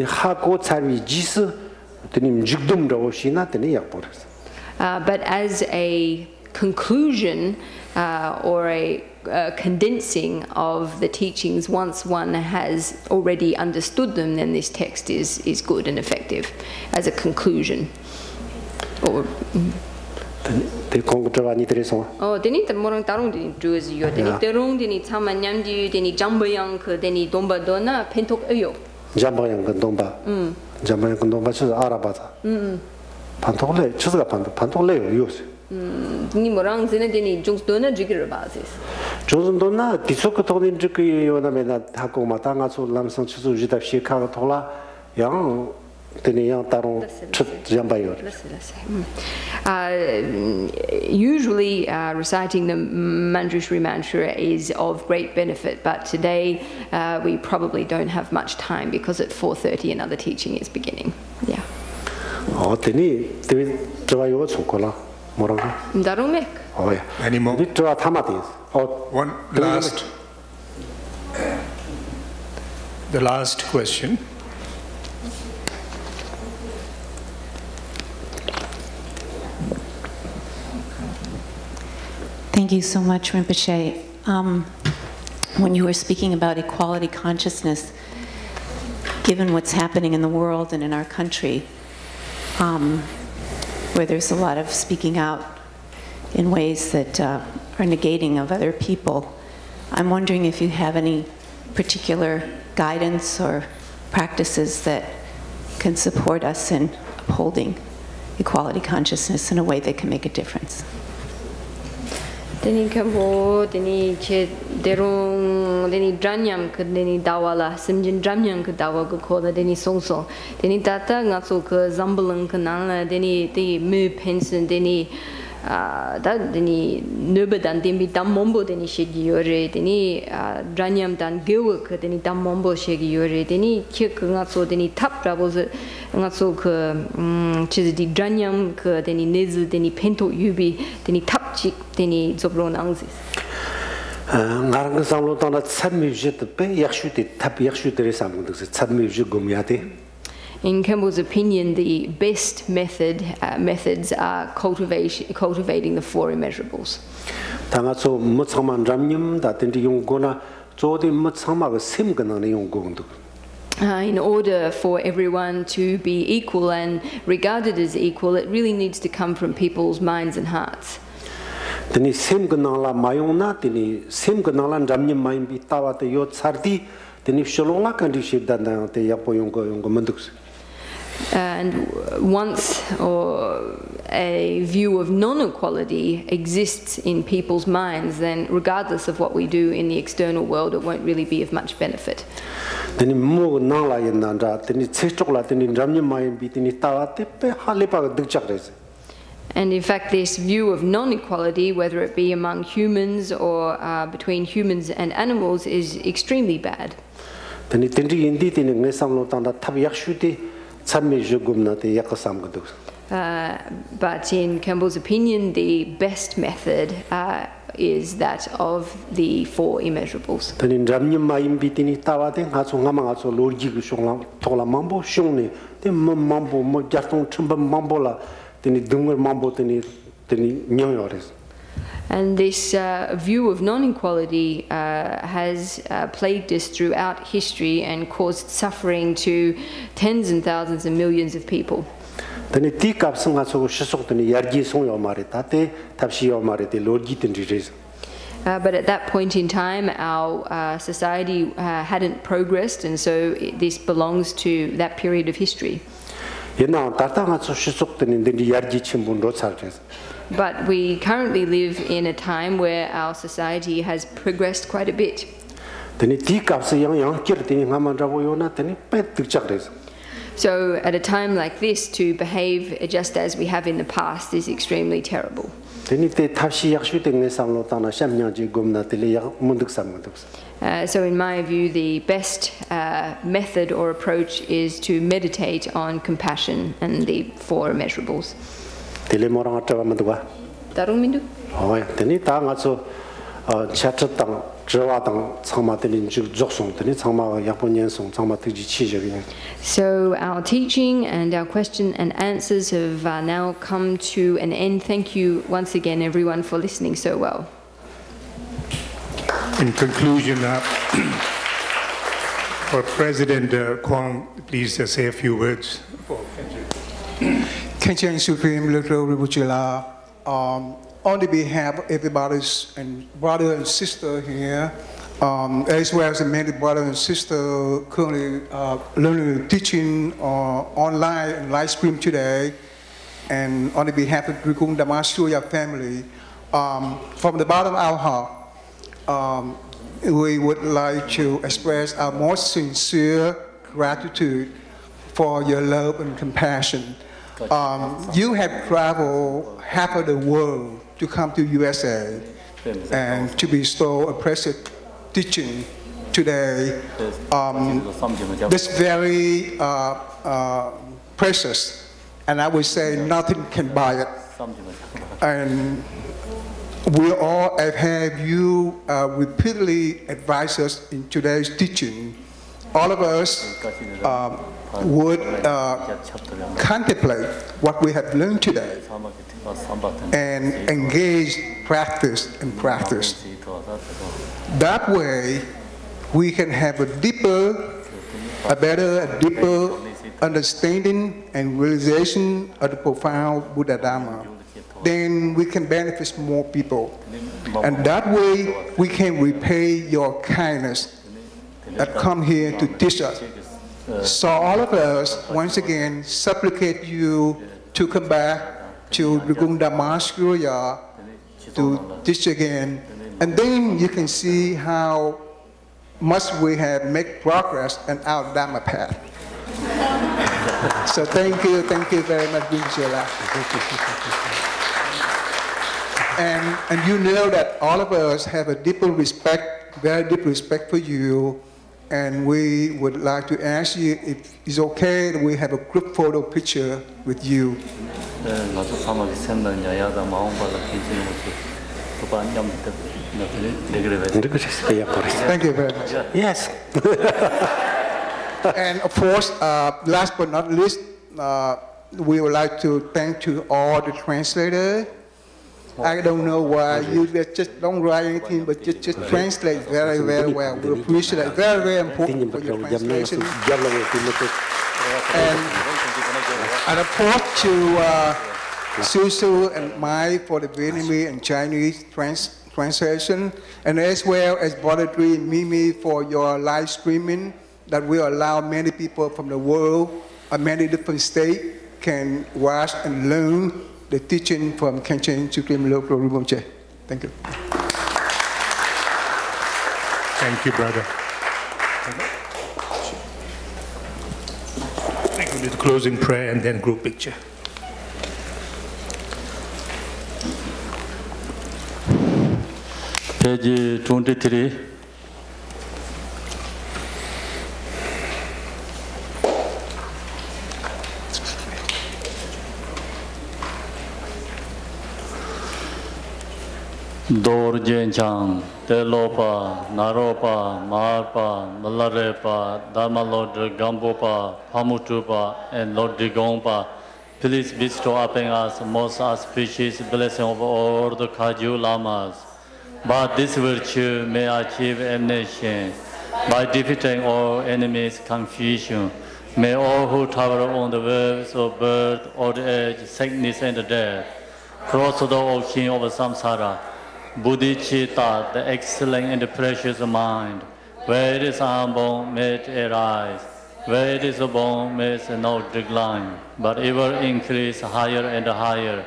as a conclusion or a condensing of the teachings, once one has already understood them, then this text is good and effective as a conclusion. Or deni morang tarong deni juzi yo deni terong deni chama nyamdi deni jambayang ke deni domba dona pentok ayo. Jambayang ke domba. Jambayang ke domba chuz arabata. Pantok le chuzga pantok le yos. Ni morang zene deni jungs dona jigir basis. Jungs dona disok tonin jiki yo na mena hako mata nga so lamsang chuzu jidap shika thola yang teni yang tarong jambayor. Usually reciting the Manjushri mantra is of great benefit, but today we probably don't have much time because at 4:30 another teaching is beginning. Yeah. Oh, teni trabajo chocola. Any more? One last. The last question. Thank you so much, Rinpoche. When you were speaking about equality consciousness, given what's happening in the world and in our country, where there's a lot of speaking out in ways that are negating of other people, I'm wondering if you have any particular guidance or practices that can support us in upholding equality consciousness in a way that can make a difference. Deni kambo deni che derong deni dranyam ke deni dawala simjin dranyam ke dawa ke koda deni songso deni tata ngatso ke zambalang ke nala deni de mu pension deni da deni nubadan demi damombo deni shegi yore deni dranyam dan gewe ke deni damombo shegi yore deni ke ngatso deni tap rabos ngatso ke che di dranyam ke deni nez deni pento yubi deni tap chik deni zobron angsis ngarang ke samlo tana tsami jit pe yakshuti tap yakshuti samung de tsami jit gumyate. In Khenpo's opinion, the best methods are cultivating the four immeasurables. In order for everyone to be equal and regarded as equal, it really needs to come from people's minds and hearts. And once a view of non-equality exists in people's minds, then regardless of what we do in the external world, it won't really be of much benefit. And in fact, this view of non-equality, whether it be among humans or between humans and animals, is extremely bad. But in Khenpo's opinion, the best method is that of the four immeasurables. And this view of non-equality has plagued us throughout history and caused suffering to tens and thousands and millions of people. But at that point in time, our society hadn't progressed, and so this belongs to that period of history. But we currently live in a time where our society has progressed quite a bit. So at a time like this, to behave just as we have in the past is extremely terrible. So in my view, the best method or approach is to meditate on compassion and the four immeasurables. So our teaching and our question and answers have now come to an end. Thank you once again, everyone, for listening so well. In conclusion, for President Kwong, please say a few words. Khenchen Tsutrim Lodro, on the behalf of everybody's and brother and sister here, as well as many brothers and sisters currently learning and teaching online and live stream today, and on the behalf of the Dharmas family, from the bottom of our heart, we would like to express our most sincere gratitude for your love and compassion. You have traveled half of the world to come to USA and to bestow a precious teaching today. This very precious, and I would say nothing can buy it. And we all have you repeatedly advise us in today's teaching. All of us would contemplate what we have learned today and engage practice. That way, we can have a deeper understanding and realization of the profound Buddha Dharma. Then we can benefit more people. And that way, we can repay your kindness that come here to teach us. So all of us, once again, supplicate you to come back to the Dharmas to teach again. And then you can see how much we have made progress in our Dharma path. So thank you very much, Rinpoche. And you know that all of us have a deep respect, very deep respect for you. And we would like to ask you if it's okay that we have a group photo picture with you. Thank you very much. Yes. And of course, last but not least, we would like to thank to all the translators. I don't know why you just don't write anything, but just translate very, very well. We appreciate it. Very, very important for your translation. And of course to Susu and Mai for the Vietnamese and Chinese translation, and as well as Brother Dri and Mimi for your live streaming that will allow many people from the world, many different states, can watch and learn the teaching from Khenchen Tsutrim Lodro Rinpoche. Thank you. Thank you, brother. Thank you. The closing prayer and then group picture. Page 23. Dorjenchang, Telopa, Naropa, Marpa, Malarepa, Dharma Lord Gampopa, Pamutupa, and Lord Digongpa, please bestow upon us most auspicious blessing of all the Kaju Lamas. But this virtue may achieve emanation by defeating all enemies' confusion. May all who travel on the waves of birth, old age, sickness, and death cross the ocean of samsara. Bodhicitta, the excellent and the precious mind, where it is humble, may it arise. Where it is born, may it not decline, but ever increase higher and higher.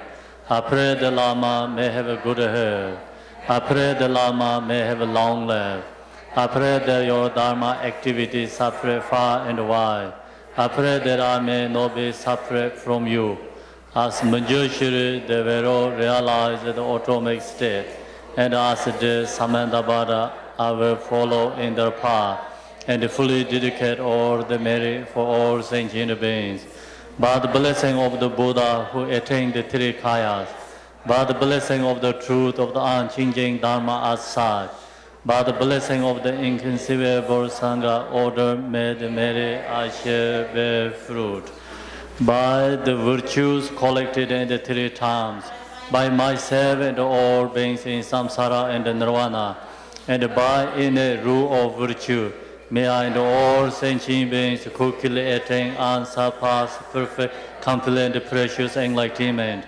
I pray the Lama may have a good health. I pray the Lama may have a long life. I pray that your Dharma activities separate far and wide. I pray that I may not be separate from you. As Manjushri, they will all realize the automic state. And as the Samandabhada, I will follow in their path and fully dedicate all the merit for all sentient beings. By the blessing of the Buddha who attained the three kayas, by the blessing of the truth of the unchanging Dharma as such, by the blessing of the inconceivable Sangha order, may the merit I share bear fruit. By the virtues collected in the three times, by myself and all beings in samsara and nirvana, and by inner rule of virtue, may I and all sentient beings quickly attain unsurpassed, perfect, complete, and precious enlightenment.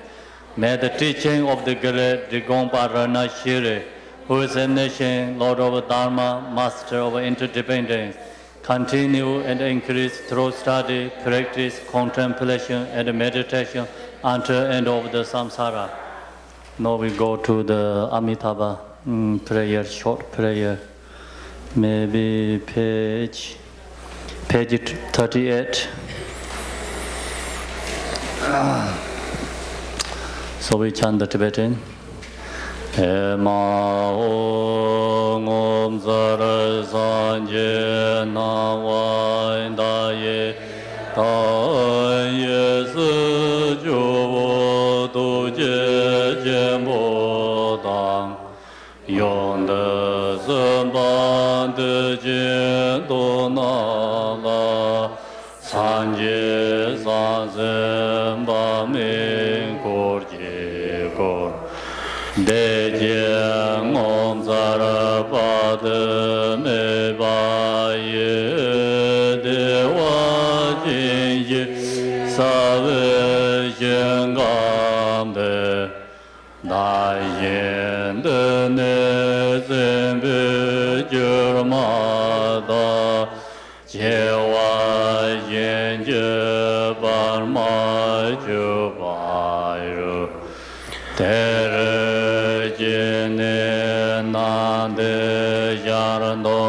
May the teaching of the great Digongpa Ranashiri, who is a nation, Lord of Dharma, Master of interdependence, continue and increase through study, practice, contemplation, and meditation until the end of the samsara. Now we go to the Amitabha prayer, short prayer. Maybe page 38. So we chant the Tibetan. Ema Om Zara Sanje Na Wai Da Ye Da Ye Su Jo Do Je Je Mo Dang Yon De Sun Ban De Je Do Na La Sanje San Zen Ba Min Kor Je Kor De Jiang Om Zara Pa De Me Ba Ye De Wa Jin Ye Sa Ve Yen Gam De Da Yen De Ne Zen Be Jur Ma Da Jewa Yenje Barma Jubaru Tere Jene Nande Yarno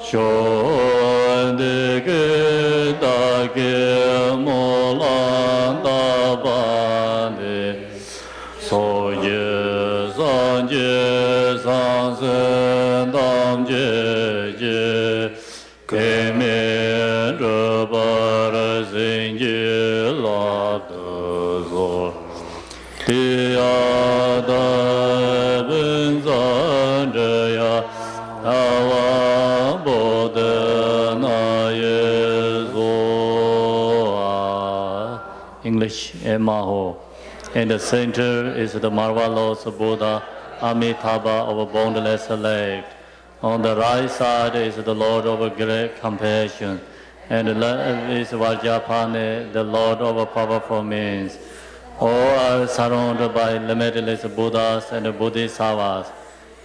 Shonde Gedage Molanda Bande Soye Sanje Sansen Damje Je Kemen Röbar Zinje Lado Tiada Benzandaya Awa Bodana Yezoa. English, Emaho. In the center is the marvelous Buddha Amitabha of boundless light. On the right side is the Lord of great compassion, and the left is Vajrapane, the Lord of powerful means. All are surrounded by limitless Buddhas and Bodhisattvas.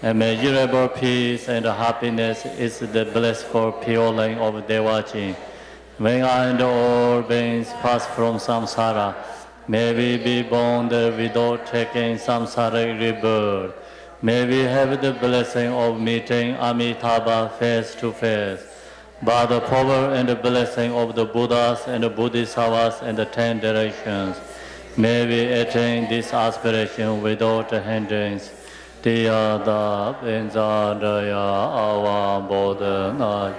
Immeasurable peace and happiness is the blissful feeling of Devachi. When I and all beings pass from samsara, may we be born without taking samsara rebirth. May we have the blessing of meeting Amitabha face to face. By the power and the blessing of the Buddhas and the Bodhisattvas and the 10 directions, may we attain this aspiration without hindrance. Tiyada Benzadaya Awa Bodhana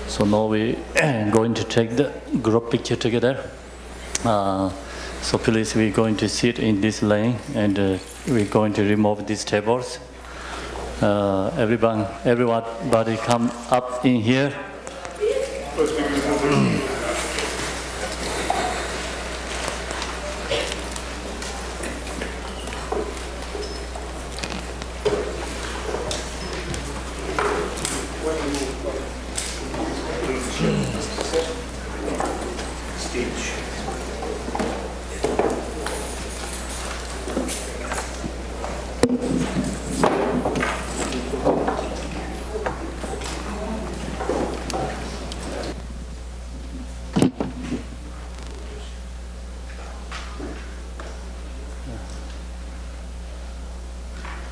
So now we are going to take the group picture together. So please, we're going to sit in this lane, and we're going to remove these tables. Everybody come up in here.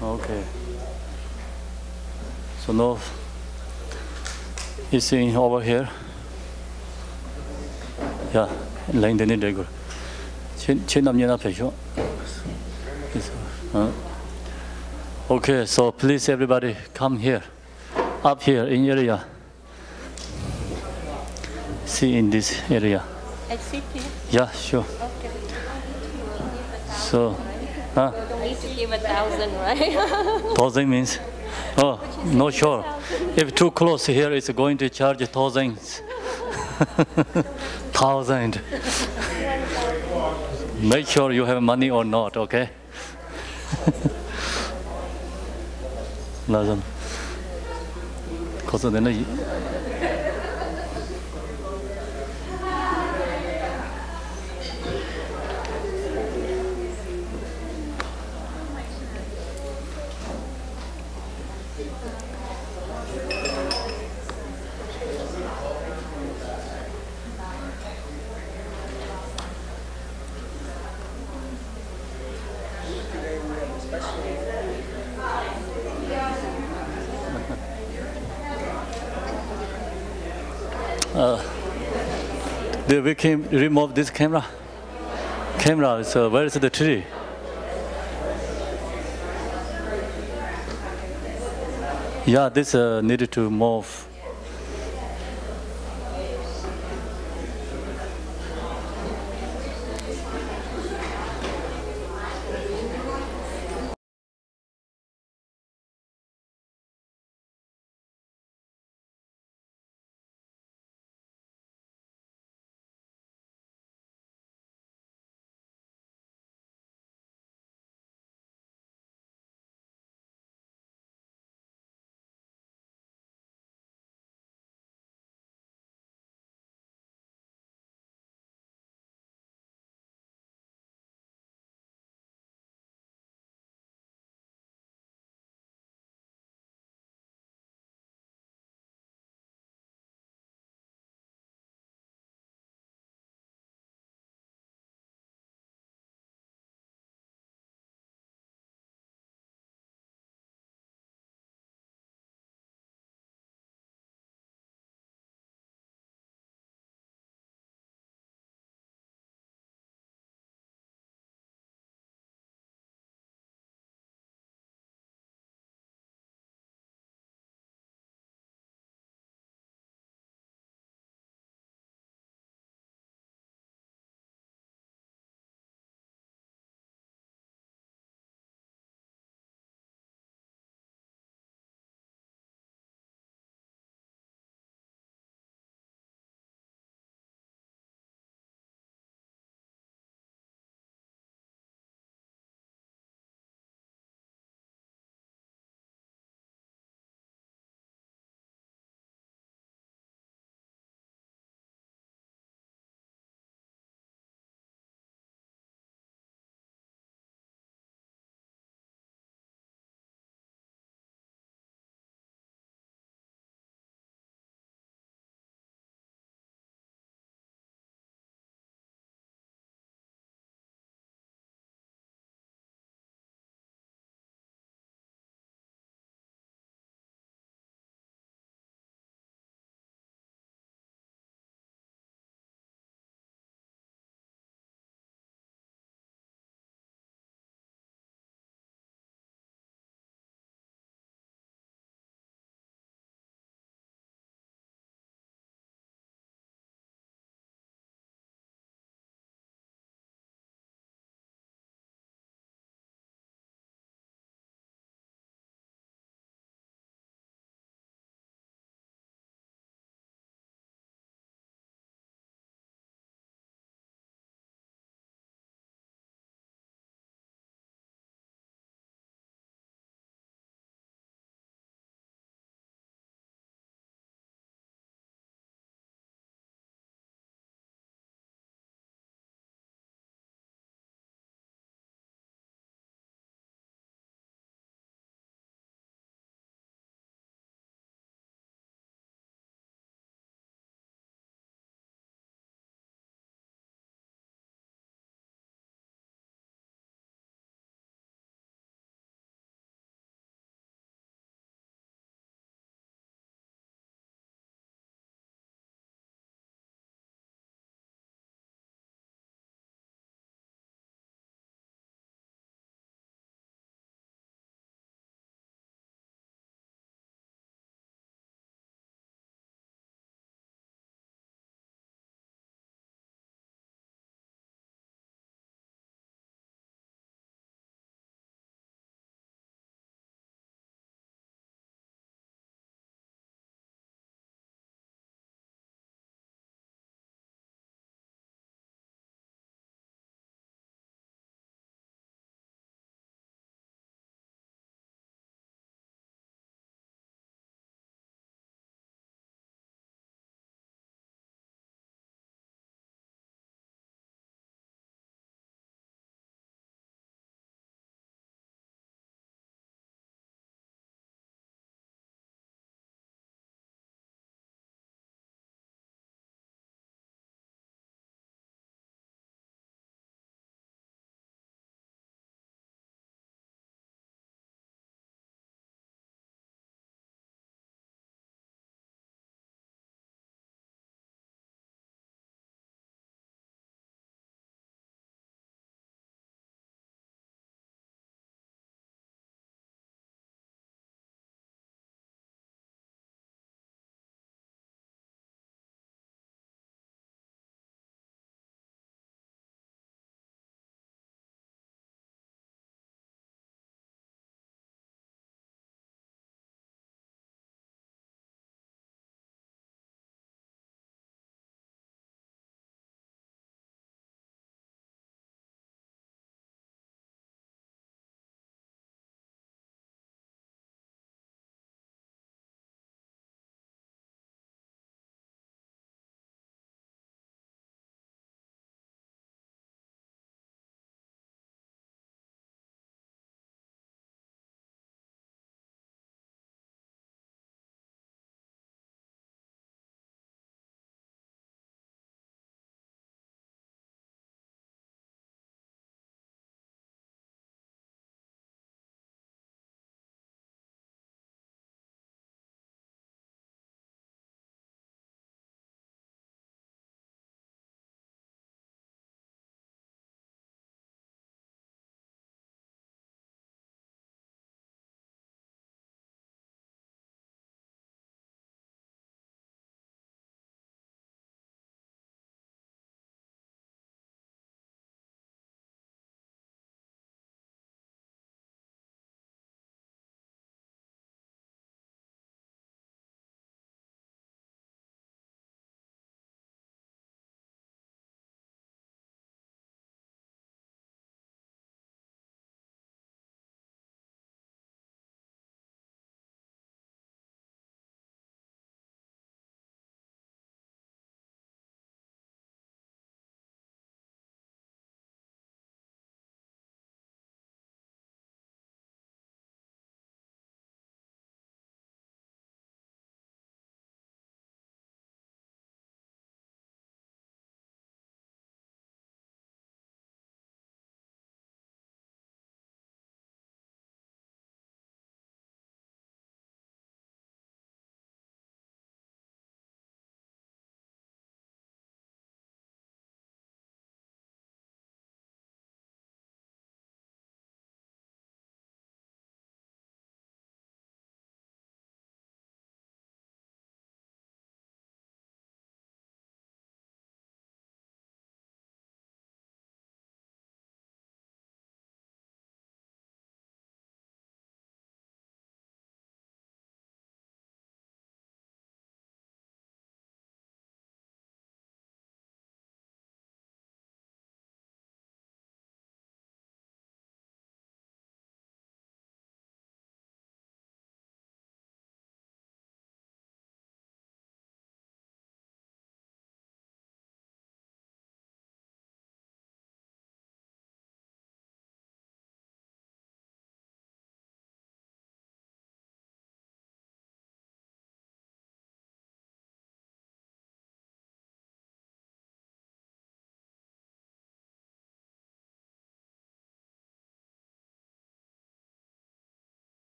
Okay. So now, you see over here. Yeah, laying the need to go. Okay, so please everybody come here, up here in area. See in this area. I sit here? Yeah, sure. Okay. So, You don't need to give 1,000, right? 1,000 means? Oh, no sure. If too close here, it's going to charge 1,000. 1,000. Make sure you have money or not, okay? Lazım. Kosa dene. We can remove this camera. So where is the tree? Yeah, this needed to move.